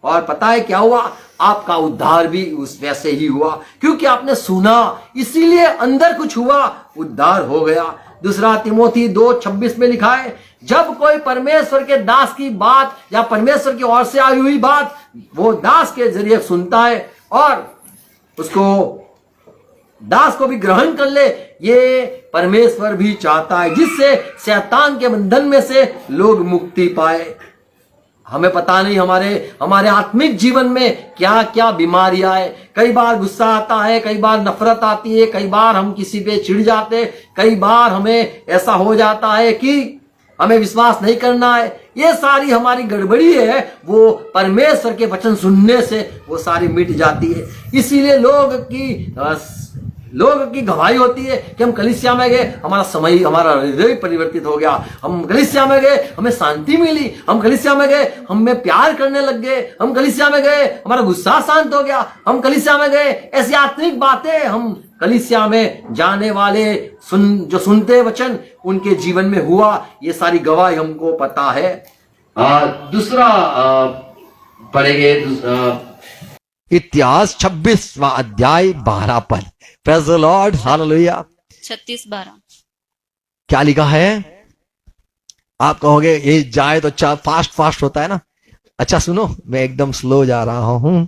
और पता है क्या हुआ? आपका उद्धार भी उस वैसे ही हुआ, क्योंकि आपने सुना, इसीलिए अंदर कुछ हुआ, उद्धार हो गया। दूसरा तिमोथी 2:26 में लिखा है, जब कोई परमेश्वर के दास की बात या परमेश्वर की ओर से आई हुई बात वो दास के जरिए सुनता है और उसको दास को भी ग्रहण कर ले, ये परमेश्वर भी चाहता है, जिससे शैतान के बंधन में से लोग मुक्ति पाए। हमें पता नहीं हमारे आत्मिक जीवन में क्या क्या बीमारियां है। कई बार गुस्सा आता है, कई बार नफरत आती है, कई बार हम किसी पे चिढ़ जाते, कई बार हमें ऐसा हो जाता है कि हमें विश्वास नहीं करना है। ये सारी हमारी गड़बड़ी है, वो परमेश्वर के वचन सुनने से वो सारी मिट जाती है। इसीलिए लोग की गवाही होती है कि हम कलीसिया में गए, हमारा हृदय परिवर्तित हो गया, हम कलीसिया में गए, हमें शांति मिली, हम कलीसिया में गए, हमें प्यार करने लग गए, हम कलीसिया में गए, हमारा गुस्सा शांत हो गया, हम कलीसिया में गए। ऐसी आत्मिक बातें हम कलीसिया में जाने वाले जो सुनते वचन उनके जीवन में हुआ, ये सारी गवाही हमको पता है। दूसरा पढ़ेंगे इतिहास 26वां अध्याय 12 पद। Praise the Lord, hallelujah. 36:12 क्या लिखा है? आप कहोगे ये जाए तो अच्छा फास्ट होता है ना। अच्छा सुनो, मैं एकदम स्लो जा रहा हूं।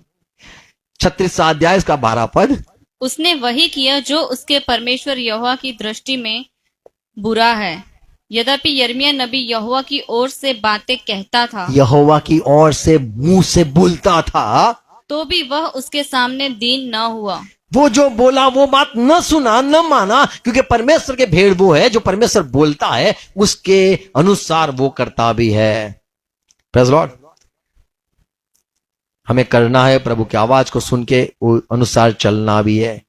36वां अध्याय इसका 12 पद। उसने वही किया जो उसके परमेश्वर यहोवा की दृष्टि में बुरा है। यद्यपि यिर्मयाह नबी यहोवा की ओर से बातें कहता था, यहोवा की ओर से मुंह से बोलता था, तो भी वह उसके सामने दीन न हुआ। वो जो बोला वो बात न सुना, न माना, क्योंकि परमेश्वर के भेड़ वो है जो परमेश्वर बोलता है उसके अनुसार वो करता भी है। Praise Lord. हमें करना है प्रभु की आवाज को सुन के अनुसार चलना भी है।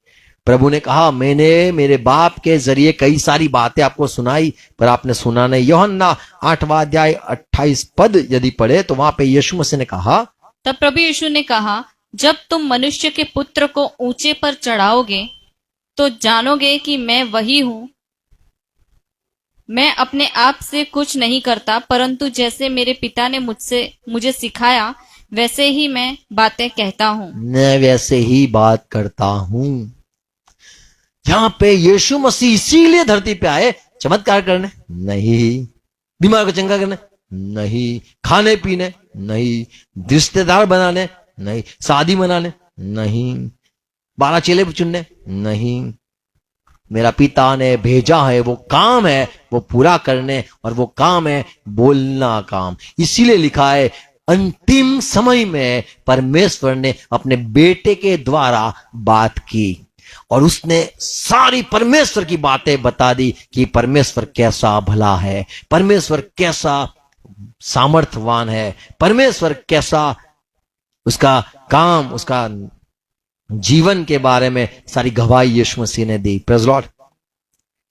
प्रभु ने कहा, मैंने मेरे बाप के जरिए कई सारी बातें आपको सुनाई पर आपने सुना नहीं। यूहन्ना 8वां अध्याय 28 पद यदि पढ़े तो वहां पे यीशु मसीह ने कहा, तब प्रभु यीशु ने कहा, जब तुम मनुष्य के पुत्र को ऊंचे पर चढ़ाओगे तो जानोगे कि मैं वही हूं। मैं अपने आप से कुछ नहीं करता, परंतु जैसे मेरे पिता ने मुझे सिखाया वैसे ही मैं बातें कहता हूं। मैं वैसे ही बात करता हूं। यहां पे यीशु मसीह इसीलिए धरती पे आए, चमत्कार करने नहीं, बीमार को चंगा करने नहीं, खाने पीने नहीं, रिश्तेदार बनाने नहीं, शादी मनाने नहीं, 12 चेले चुनने नहीं। मेरा पिता ने भेजा है, वो काम है वो पूरा करने, और वो काम है बोलना काम। इसीलिए लिखा है अंतिम समय में परमेश्वर ने अपने बेटे के द्वारा बात की और उसने सारी परमेश्वर की बातें बता दी कि परमेश्वर कैसा भला है, परमेश्वर कैसा सामर्थ्यवान है, परमेश्वर कैसा उसका काम, उसका जीवन के बारे में सारी गवाही यीशु मसीह ने दी। Praise Lord.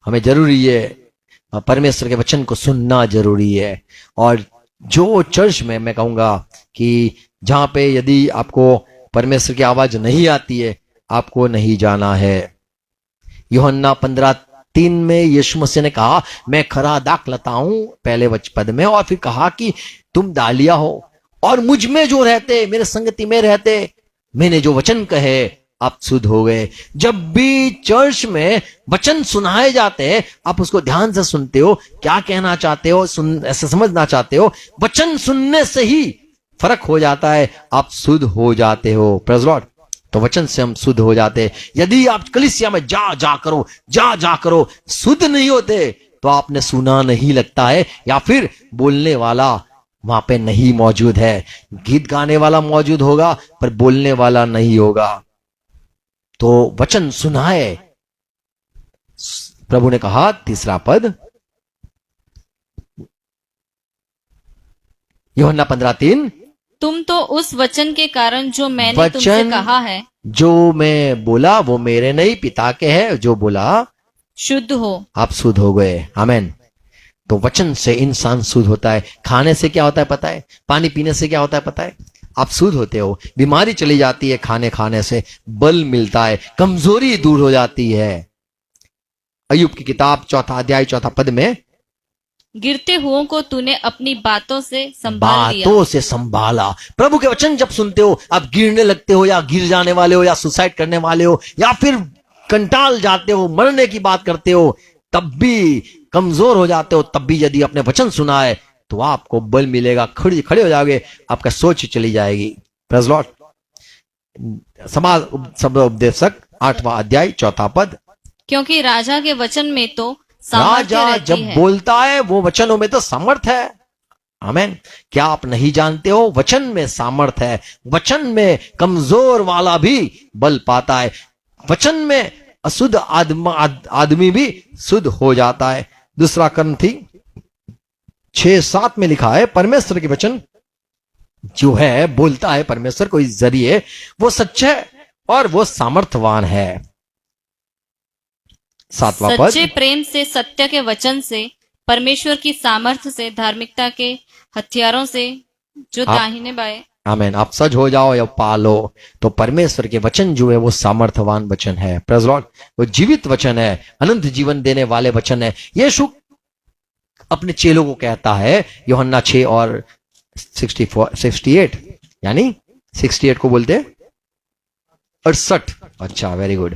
हमें जरूरी है परमेश्वर के वचन को सुनना जरूरी है। और जो चर्च में मैं कहूंगा कि जहां पे यदि आपको परमेश्वर की आवाज नहीं आती है, आपको नहीं जाना है। यूहन्ना 15:3 में यीशु मसीह ने कहा, मैं खरा दाखलता हूं, पहले पद में, और फिर कहा कि तुम डालिया हो और मुझ में जो रहते, मेरे संगति में रहते, मैंने जो वचन कहे आप शुद्ध हो गए। जब भी चर्च में वचन सुनाए जाते हैं, आप उसको ध्यान से सुनते हो, क्या कहना चाहते हो, ऐसे समझना चाहते हो, वचन सुनने से ही फर्क हो जाता है, आप शुद्ध हो जाते हो। Praise Lord. तो वचन से हम शुद्ध हो जाते हैं। यदि आप कलीसिया में जा करो शुद्ध नहीं होते तो आपने सुना नहीं लगता है, या फिर बोलने वाला वहां पे नहीं मौजूद है। गीत गाने वाला मौजूद होगा पर बोलने वाला नहीं होगा। तो वचन सुनाए। प्रभु ने कहा, तीसरा पद, यूहन्ना 15:3, तुम तो उस वचन के कारण जो मैंने तुमसे कहा है, जो मैं बोला वो मेरे नहीं पिता के है, जो बोला शुद्ध हो। आप शुद्ध हो गए। आमीन। तो वचन से इंसान शुद्ध होता है। खाने से क्या होता है पता है? पानी पीने से क्या होता है पता है? आप शुद्ध होते हो। बीमारी चली जाती है खाने से, बल मिलता है, कमजोरी दूर हो जाती है। अय्यूब की किताब 4 अध्याय 4 पद में, गिरते हुओं को तूने अपनी बातों से संभाल लिया। बातों से संभाला। प्रभु के वचन जब सुनते हो, आप गिरने लगते हो या गिर जाने वाले हो या सुसाइड करने वाले हो या फिर कंटाल जाते हो, मरने की बात करते हो, तब भी कमजोर हो जाते हो, तब भी यदि अपने वचन सुना है तो आपको बल मिलेगा, खड़े खड़े हो जाओगे, आपका सोच चली जाएगी। Praise Lord. समाज शब्द उपदेशक 8वां अध्याय 4 पद, क्योंकि राजा के वचन में तो सामर्थ्य राजा रहती जब है। बोलता है वो वचनों में तो सामर्थ है। आमेन। क्या आप नहीं जानते हो, वचन में सामर्थ है। वचन में कमजोर वाला भी बल पाता है। वचन में अशुद्ध आदमी भी शुद्ध हो जाता है। दूसरा करंथी 6:7 में लिखा है, परमेश्वर के वचन जो है बोलता है परमेश्वर को इस जरिए, वो सच्चा है और वो सामर्थवान है। 7वां पद, सच्चे प्रेम से, सत्य के वचन से, परमेश्वर की सामर्थ्य से, धार्मिकता के हथियारों से जो आप- दाहिने बाएं। आमेन। आप सज हो जाओ या पालो, तो परमेश्वर के वचन जो है वो सामर्थवान वचन है। Praise Lord. वो जीवित वचन है, अनंत जीवन देने वाले वचन है। यीशु अपने चेलों को कहता है, यूहन्ना 6 और 68, यानी 68 को बोलते 68। अच्छा, वेरी गुड।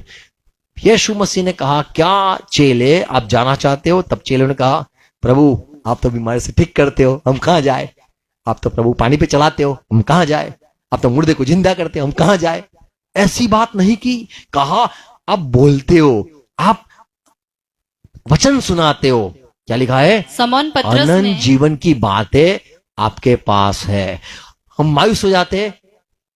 यीशु मसीह ने कहा, क्या चेले आप जाना चाहते हो? तब चेलों ने कहा, प्रभु आप तो बीमारी से ठीक करते हो, हम कहां जाए? आप तो प्रभु पानी पे चलाते हो, हम कहां जाए? आप तो मुर्दे को जिंदा करते हो, हम कहां जाए? ऐसी बात नहीं की। कहा आप बोलते हो, आप वचन सुनाते हो। क्या लिखा है? समौन पत्रस अनंत ने जीवन की बातें आपके पास है। हम मायूस हो जाते हैं,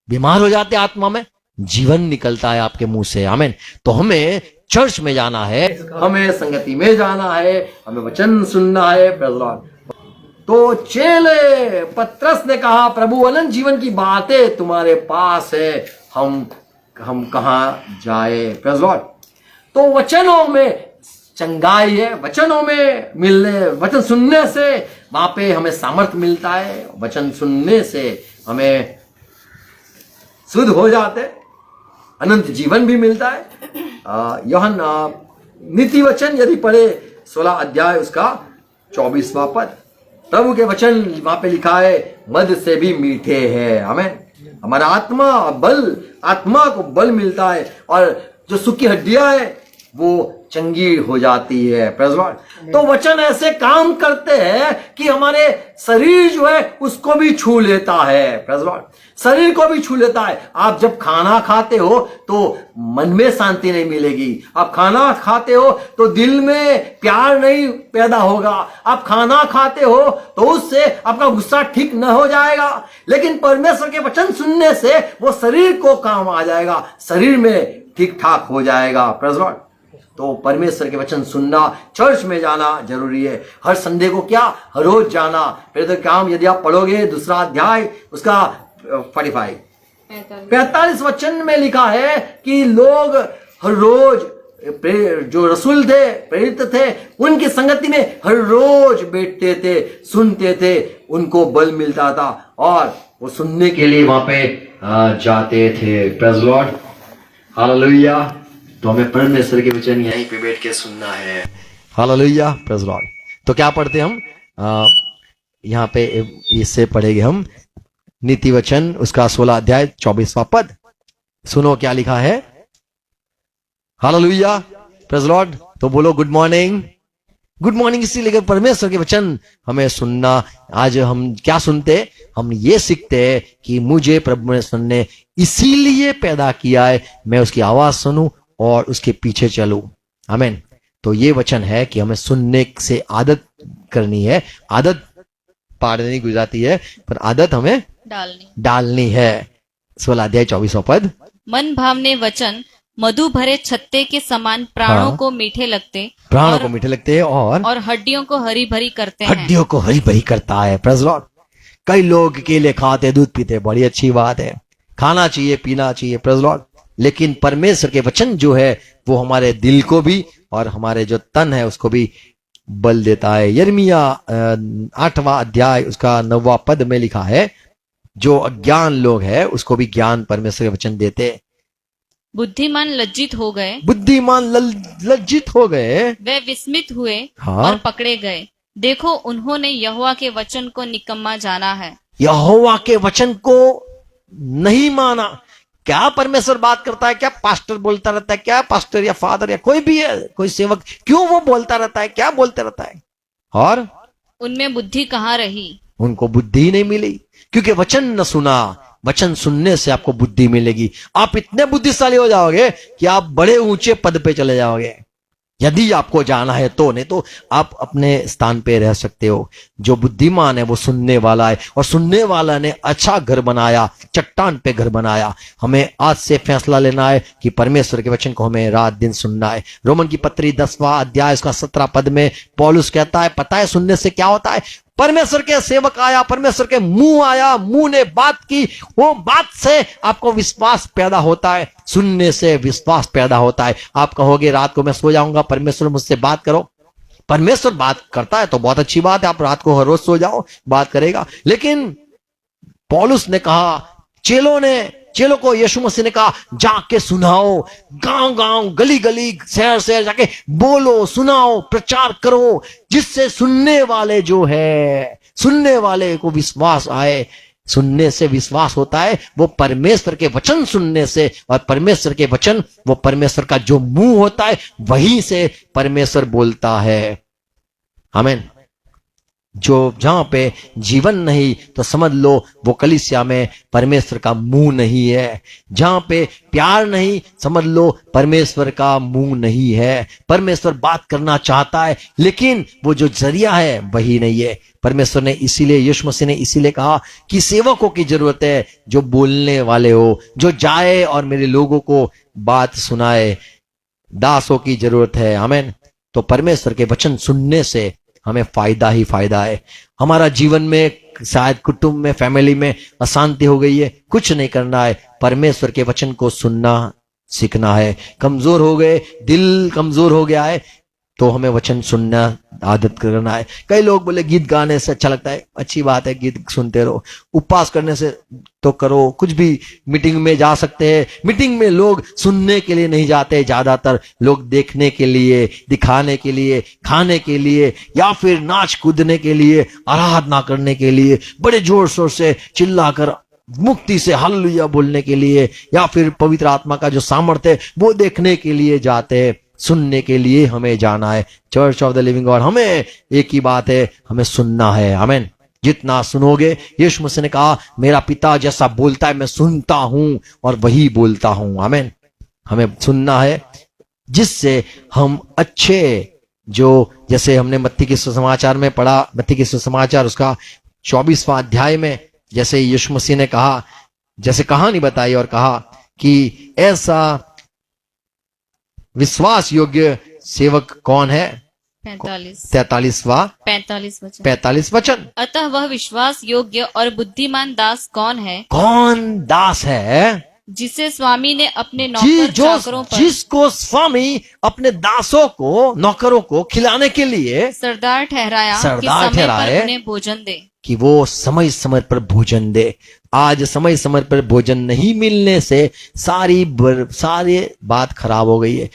बीमार हो जाते हैं आत्मा में, जीवन निकलता है आपके मुंह से। आमीन। तो हमें चर्च में जाना है, हमें संगति में जाना है, हमें वचन सुनना है। Praise Lord. तो चेले पतरस ने कहा, प्रभु अनंत जीवन की बातें तुम्हारे पास है, हम कहां जाए? Praise Lord. तो वचनों में चंगाई है, वचनों में मिलने, वचन सुनने से वहां पे हमें सामर्थ्य मिलता है। वचन सुनने से हमें शुद्ध हो जाते, अनंत जीवन भी मिलता है। यूहन्ना नीति वचन यदि पढ़े 16 अध्याय उसका 24वां पद, प्रभु के वचन वहां पे लिखा है, मध से भी मीठे हैं। आमीन। हमारा आत्मा को बल मिलता है और जो सूखी हड्डियां है वो चंगी हो जाती है। Praise Lord. तो वचन ऐसे काम करते हैं कि हमारे शरीर जो है उसको भी छू लेता है। Praise Lord. शरीर को भी छू लेता है। आप जब खाना खाते हो तो मन में शांति नहीं मिलेगी। आप खाना खाते हो तो दिल में प्यार नहीं पैदा होगा। आप खाना खाते हो तो उससे आपका गुस्सा ठीक न हो जाएगा। लेकिन परमेश्वर के वचन सुनने से वो शरीर को काम आ जाएगा, शरीर में ठीक ठाक हो जाएगा। Praise Lord. तो परमेश्वर के वचन सुनना, चर्च में जाना जरूरी है। हर संडे को क्या, हर रोज जाना। फिर तो काम यदि आप पढ़ोगे 2 अध्याय उसका 45 वचन में लिखा है कि लोग हर रोज, जो रसूल थे, प्रेरित थे, उनकी संगति में हर रोज बैठते थे, सुनते थे, उनको बल मिलता था और वो सुनने के लिए वहां पे जाते थे। Praise Lord. हालेलुया। तो हमें परमेश्वर के वचन यहीं पे बैठ के सुनना है। हालेलुया। Praise Lord. तो क्या पढ़ते हम? यहाँ पे इससे पढ़ेंगे हम नीति वचन उसका 16 अध्याय 24वां पद। सुनो क्या लिखा है। हालेलुया। Praise Lord. तो बोलो गुड मॉर्निंग। Good morning. इसीलिए परमेश्वर के वचन हमें सुनना। आज हम क्या सुनते? हम ये सीखते हैं कि मुझे प्रभु ने सुनने इसीलिए पैदा किया है, मैं उसकी आवाज सुनूं और उसके पीछे चलूं। आमीन। तो ये वचन है कि हमें सुनने से आदत करनी है। आदत पार नहीं गुजराती है, पर आदत हमें डालनी है। 16 अध्याय 24वां पद, मन भावने वचन मधु भरे छत्ते के समान प्राणों हाँ। को मीठे लगते, प्राणों को मीठे लगते हैं और हड्डियों को हरी भरी करते हैं। हड्डियों को हरी भरी करता है। Praise Lord. कई लोग केले खाते, दूध पीते, बड़ी अच्छी बात है, खाना चाहिए, पीना चाहिए। Praise Lord. लेकिन परमेश्वर के वचन जो है वो हमारे दिल को भी और हमारे जो तन है उसको भी बल देता है। यिर्मयाह 8वां अध्याय उसका 9वां पद में लिखा है, जो अज्ञान लोग है उसको भी ज्ञान परमेश्वर के वचन देते। बुद्धिमान लज्जित हो गए, बुद्धिमान लज्जित हो गए, वे विस्मित हुए हाँ। और पकड़े गए। देखो उन्होंने यहोवा के वचन को निकम्मा जाना है। यहोवा के वचन को नहीं माना। क्या परमेश्वर बात करता है? क्या पास्टर बोलता रहता है? क्या पास्टर या फादर या कोई भी है, कोई सेवक, क्यों वो बोलता रहता है? क्या बोलते रहता है? और उनमें बुद्धि कहाँ रही? उनको बुद्धि ही नहीं मिली, क्योंकि वचन न सुना। वचन सुनने से आपको बुद्धि मिलेगी। आप इतने बुद्धिशाली हो जाओगे कि आप बड़े ऊंचे पद पे चले जाओगे, यदि आपको जाना है तो। नहीं तो आप अपने स्थान पे रह सकते हो। जो बुद्धिमान है वो सुनने वाला है, और सुनने वाला ने अच्छा घर बनाया, चट्टान पे घर बनाया। हमें आज से फैसला लेना है कि परमेश्वर के वचन को हमें रात दिन सुनना है। रोमन की पत्री 10वां अध्याय उसका 17 पद में पौलुस कहता है, पता है सुनने से क्या होता है? परमेश्वर के सेवक आया, परमेश्वर के मुंह आया, मुंह ने बात की, वो बात से आपको विश्वास पैदा होता है। सुनने से विश्वास पैदा होता है। आप कहोगे रात को मैं सो जाऊंगा, परमेश्वर मुझसे बात करो। परमेश्वर बात करता है तो बहुत अच्छी बात है, आप रात को हर रोज सो जाओ, बात करेगा। लेकिन पौलुस ने कहा, चेलों को यीशु मसीह ने कहा, जाके सुनाओ, गांव गांव, गली गली, शहर शहर जाके बोलो, सुनाओ, प्रचार करो, जिससे सुनने वाले जो है, सुनने वाले को विश्वास आए। सुनने से विश्वास होता है, वो परमेश्वर के वचन सुनने से। और परमेश्वर के वचन, वो परमेश्वर का जो मुंह होता है, वहीं से परमेश्वर बोलता है। आमीन। जो जहां पे जीवन नहीं, तो समझ लो वो कलीसिया में परमेश्वर का मुंह नहीं है। जहां पे प्यार नहीं, समझ लो परमेश्वर का मुंह नहीं है। परमेश्वर बात करना चाहता है, लेकिन वो जो जरिया है वही नहीं है। परमेश्वर ने इसीलिए, यीशु मसीह ने इसीलिए कहा कि सेवकों की जरूरत है, जो बोलने वाले हो, जो जाए और मेरे लोगों को बात सुनाए। दासों की जरूरत है। आमीन। तो परमेश्वर के वचन सुनने से हमें फायदा ही फायदा है। हमारा जीवन में शायद कुटुंब में, फैमिली में अशांति हो गई है, कुछ नहीं करना है, परमेश्वर के वचन को सुनना सीखना है। कमजोर हो गए, दिल कमजोर हो गया है, तो हमें वचन सुनना आदत करना है। कई लोग बोले गीत गाने से अच्छा लगता है, अच्छी बात है, गीत सुनते रहो। उपवास करने से तो करो, कुछ भी, मीटिंग में जा सकते हैं। मीटिंग में लोग सुनने के लिए नहीं जाते, ज्यादातर लोग देखने के लिए, दिखाने के लिए, खाने के लिए, या फिर नाच कूदने के लिए, आराधना करने के लिए, बड़े जोर शोर से चिल्लाकर मुक्ति से हालेलुया बोलने के लिए, या फिर पवित्र आत्मा का जो सामर्थ्य है वो देखने के लिए जाते हैं। सुनने के लिए हमें जाना है। Church of the living God, हमें एक ही बात है, हमें सुनना है। आमीन। जितना सुनोगे, यीशु मसीह ने कहा, मेरा पिता जैसा बोलता है मैं सुनता हूं और वही बोलता हूं। आमीन। हमें सुनना है, जिससे हम अच्छे, जो जैसे हमने मत्ती के सुसमाचार में पढ़ा, मत्ती के सुसमाचार उसका 24वां अध्याय में, जैसे यीशु मसीह ने कहा, जैसे कहानी बताई और कहा कि ऐसा विश्वास योग्य सेवक कौन है? 45 वचन। अतः वह विश्वास योग्य और बुद्धिमान दास कौन है? कौन दास है? जिसे स्वामी ने अपने नौकर चाकरों पर, जिसको स्वामी अपने दासों को, नौकरों को खिलाने के लिए सरदार ठहराया, सरदार ठहराए, उन्हें भोजन दे, कि वो समय समय पर भोजन दे। आज समय समय पर भोजन नहीं मिलने से सारी बात खराब हो गई है।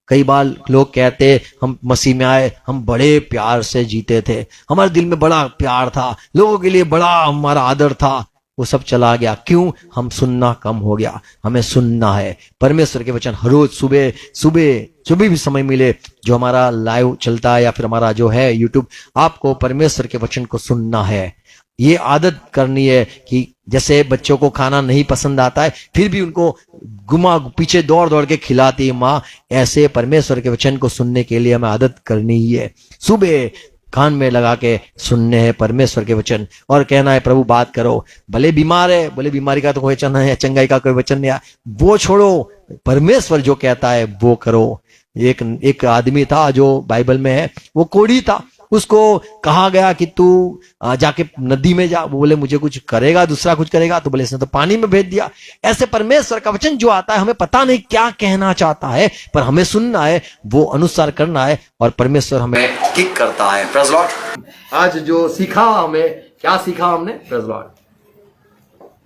कई बार लोग कहते, हम मसीह में आए, हम बड़े प्यार से जीते थे, हमारे दिल में बड़ा प्यार था, लोगों के लिए बड़ा हमारा आदर था, वो सब चला गया। क्यों? हम सुनना कम हो गया। हमें सुनना है परमेश्वर के वचन। हर रोज सुबह सुबह जो भी समय मिले, जो हमारा लाइव चलता है या फिर हमारा जो है यूट्यूब, आपको परमेश्वर के वचन को सुनना है। ये आदत करनी है कि जैसे बच्चों को खाना नहीं पसंद आता है, फिर भी उनको घुमा पीछे दौड़ दौड़ के खिलाती है माँ, ऐसे परमेश्वर के वचन को सुनने के लिए हमें आदत करनी ही है। सुबह कान में लगा के सुनने हैं परमेश्वर के वचन, और कहना है प्रभु बात करो। भले बीमार है, बोले बीमारी का तो कोई वचन है, चंगाई का कोई वचन नहीं है, वो छोड़ो, परमेश्वर जो कहता है वो करो। एक आदमी था जो बाइबल में है, वो कोढ़ी था, उसको कहा गया कि तू जाके नदी में जा। वो बोले मुझे कुछ करेगा, दूसरा कुछ करेगा, तो बोले इसने तो पानी में भेज दिया। ऐसे परमेश्वर का वचन जो आता है, हमें पता नहीं क्या कहना चाहता है, पर हमें सुनना है, वो अनुसार करना है, और परमेश्वर हमें किक करता है। Praise Lord. आज जो सीखा, हमें क्या सीखा हमने? Praise Lord.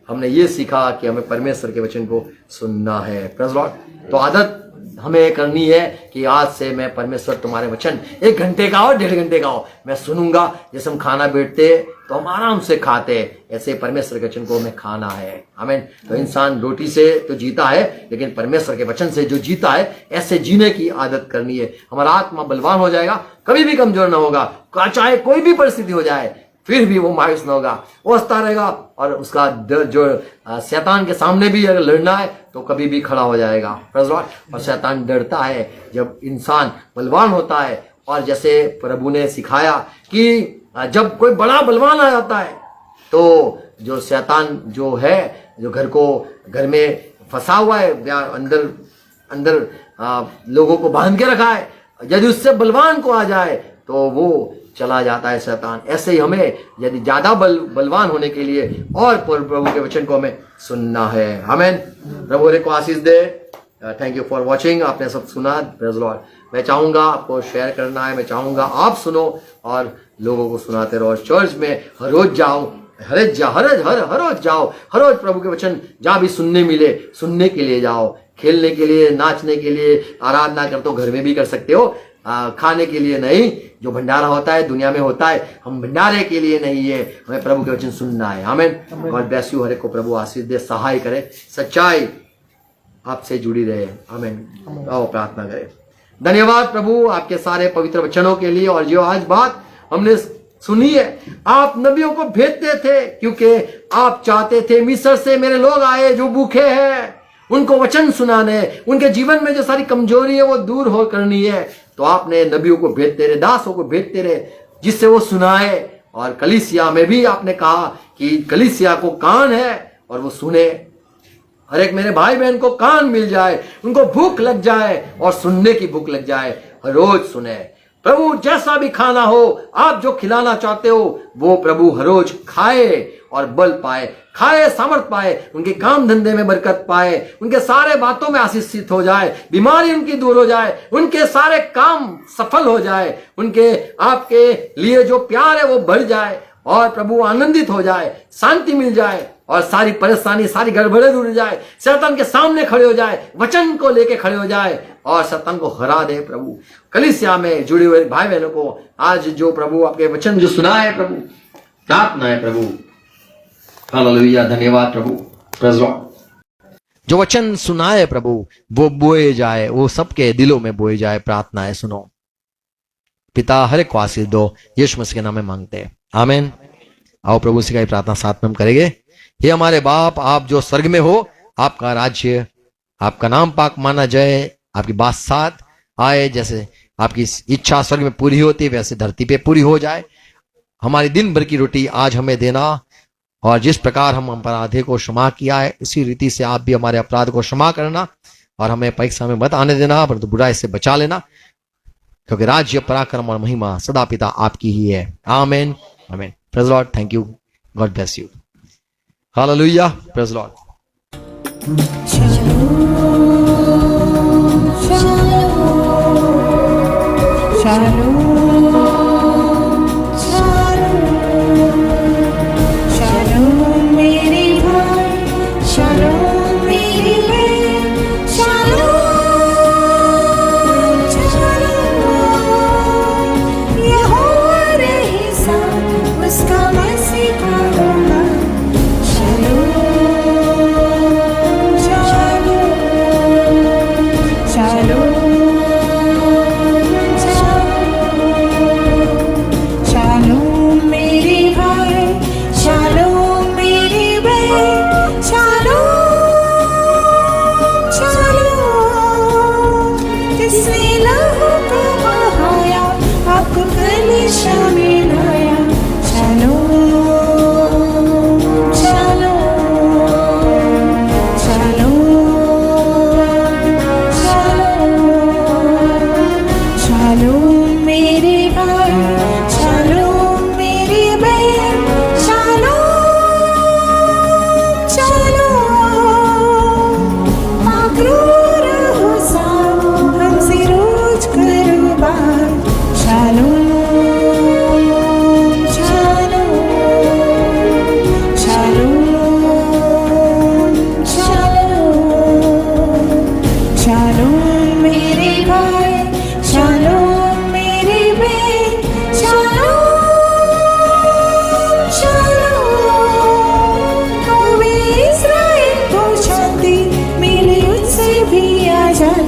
हमने ये सीखा कि हमें परमेश्वर के वचन को सुनना है। Praise Lord. तो आदत हमें करनी है कि आज से मैं परमेश्वर तुम्हारे वचन 1 घंटे का हो 1.5 घंटे का हो मैं सुनूंगा। जैसे हम खाना बैठते तो हम आराम से खाते, ऐसे परमेश्वर के वचन को हमें खाना है। आमीन। तो इंसान रोटी से तो जीता है, लेकिन परमेश्वर के वचन से जो जीता है, ऐसे जीने की आदत करनी है। हमारा आत्मा बलवान हो जाएगा, कभी भी कमजोर ना होगा, चाहे कोई भी परिस्थिति हो जाए फिर भी वो मायूस ना होगा, वो हंसता रहेगा। और उसका जो शैतान के सामने भी अगर लड़ना है तो कभी भी खड़ा हो जाएगा। Praise Lord. और शैतान डरता है जब इंसान बलवान होता है। और जैसे प्रभु ने सिखाया कि जब कोई बड़ा बलवान आ जाता है तो जो शैतान जो है, जो घर में फंसा हुआ है या अंदर लोगों को बांध के रखा है, यदि उससे बलवान को आ जाए तो वो चला जाता है शैतान। ऐसे ही हमें यदि ज्यादा बलवान होने के लिए और प्रभु के वचन को हमें सुनना है। आमीन। प्रभु को आशीष दे। Thank you for watching. आपने सब सुना। Praise Lord. मैं चाहूंगा आपको शेयर करना है, मैं चाहूंगा आप सुनो और लोगों को सुनाते रहो। चर्च में हर रोज जाओ, हर रोज जाओ, हर रोज प्रभु के वचन जहां भी सुनने मिले सुनने के लिए जाओ। खेलने के लिए, नाचने के लिए, आराधना करते हो घर में भी कर सकते हो, खाने के लिए नहीं। जो भंडारा होता है दुनिया में होता है, हम भंडारे के लिए नहीं है, हमें प्रभु के वचन सुनना है। आमीन। God bless you. हर एक को प्रभु आशीष दे, सहाय करे, सच्चाई आपसे जुड़ी रहे। आमीन। आओ प्रार्थना करें। धन्यवाद प्रभु आपके सारे पवित्र वचनों के लिए। और जो आज बात हमने सुनी है, आप नबियों को भेजते थे क्योंकि आप चाहते थे मिस्र से मेरे लोग आए जो भूखे हैं, उनको वचन सुनाने, उनके जीवन में जो सारी कमजोरी है वो दूर हो करनी है। तो आपने नबियों को भेजते रहे, दासों को भेजते रहे, जिससे वो सुनाए। और कलीसिया में भी आपने कहा कि कलीसिया को कान है और वो सुने। हर एक मेरे भाई बहन को कान मिल जाए, उनको भूख लग जाए और सुनने की भूख लग जाए, हर रोज सुने। प्रभु जैसा भी खाना हो, आप जो खिलाना चाहते हो वो प्रभु हर रोज खाए और बल पाए, खाए, सामर्थ पाए, उनके काम धंधे में बरकत पाए, उनके सारे बातों में आशीषित हो जाए, बीमारी उनकी दूर हो जाए, उनके सारे काम सफल हो जाए, उनके आपके लिए जो प्यार है वो बढ़ जाए और प्रभु आनंदित हो जाए, शांति मिल जाए और सारी परेशानी, सारी गड़बड़े दूर हो जाए, शैतान के सामने खड़े हो जाए, वचन को लेके खड़े हो जाए और शैतान को हरा दे। प्रभु कलीसिया में जुड़े हुए भाई बहनों को आज जो प्रभु आपके वचन जो सुना है प्रभु, प्रार्थना है प्रभु। हालेलुया। धन्यवाद प्रभु। Praise Lord. जो वचन सुनाए प्रभु वो बोए जाए, वो सबके दिलों में बोए जाए। प्रार्थना है सुनो। पिता हर एक को आशीष दो, यीशु मसीह के नाम में मांगते हैं। आमीन। आओ प्रभु से का प्रार्थना साथ में हम करेंगे। हे हमारे बाप, आप जो स्वर्ग में हो, आपका राज्य, आपका नाम पाक माना जाए, आपकी बात साथ आए, जैसे आपकी इच्छा स्वर्ग में पूरी होती वैसे धरती पे पूरी हो जाए। हमारी दिन भर की रोटी आज हमें देना, और जिस प्रकार हम अपराधे को क्षमा किया है इसी रीति से आप भी हमारे अपराध को क्षमा करना, और हमें परीक्षा में मत आने देना परंतु बुराई से बचा लेना, क्योंकि राज्य, पराक्रम और महिमा सदा पिता आपकी ही है। आमीन। आमीन। Praise Lord. Thank you. God bless you. Hallelujah. Praise Lord.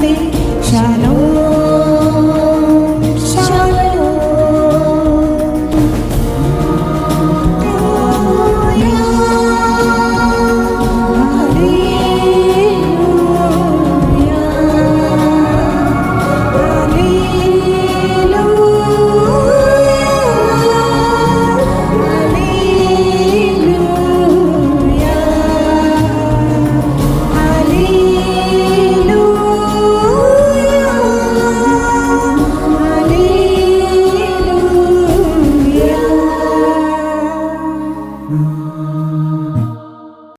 दे शालों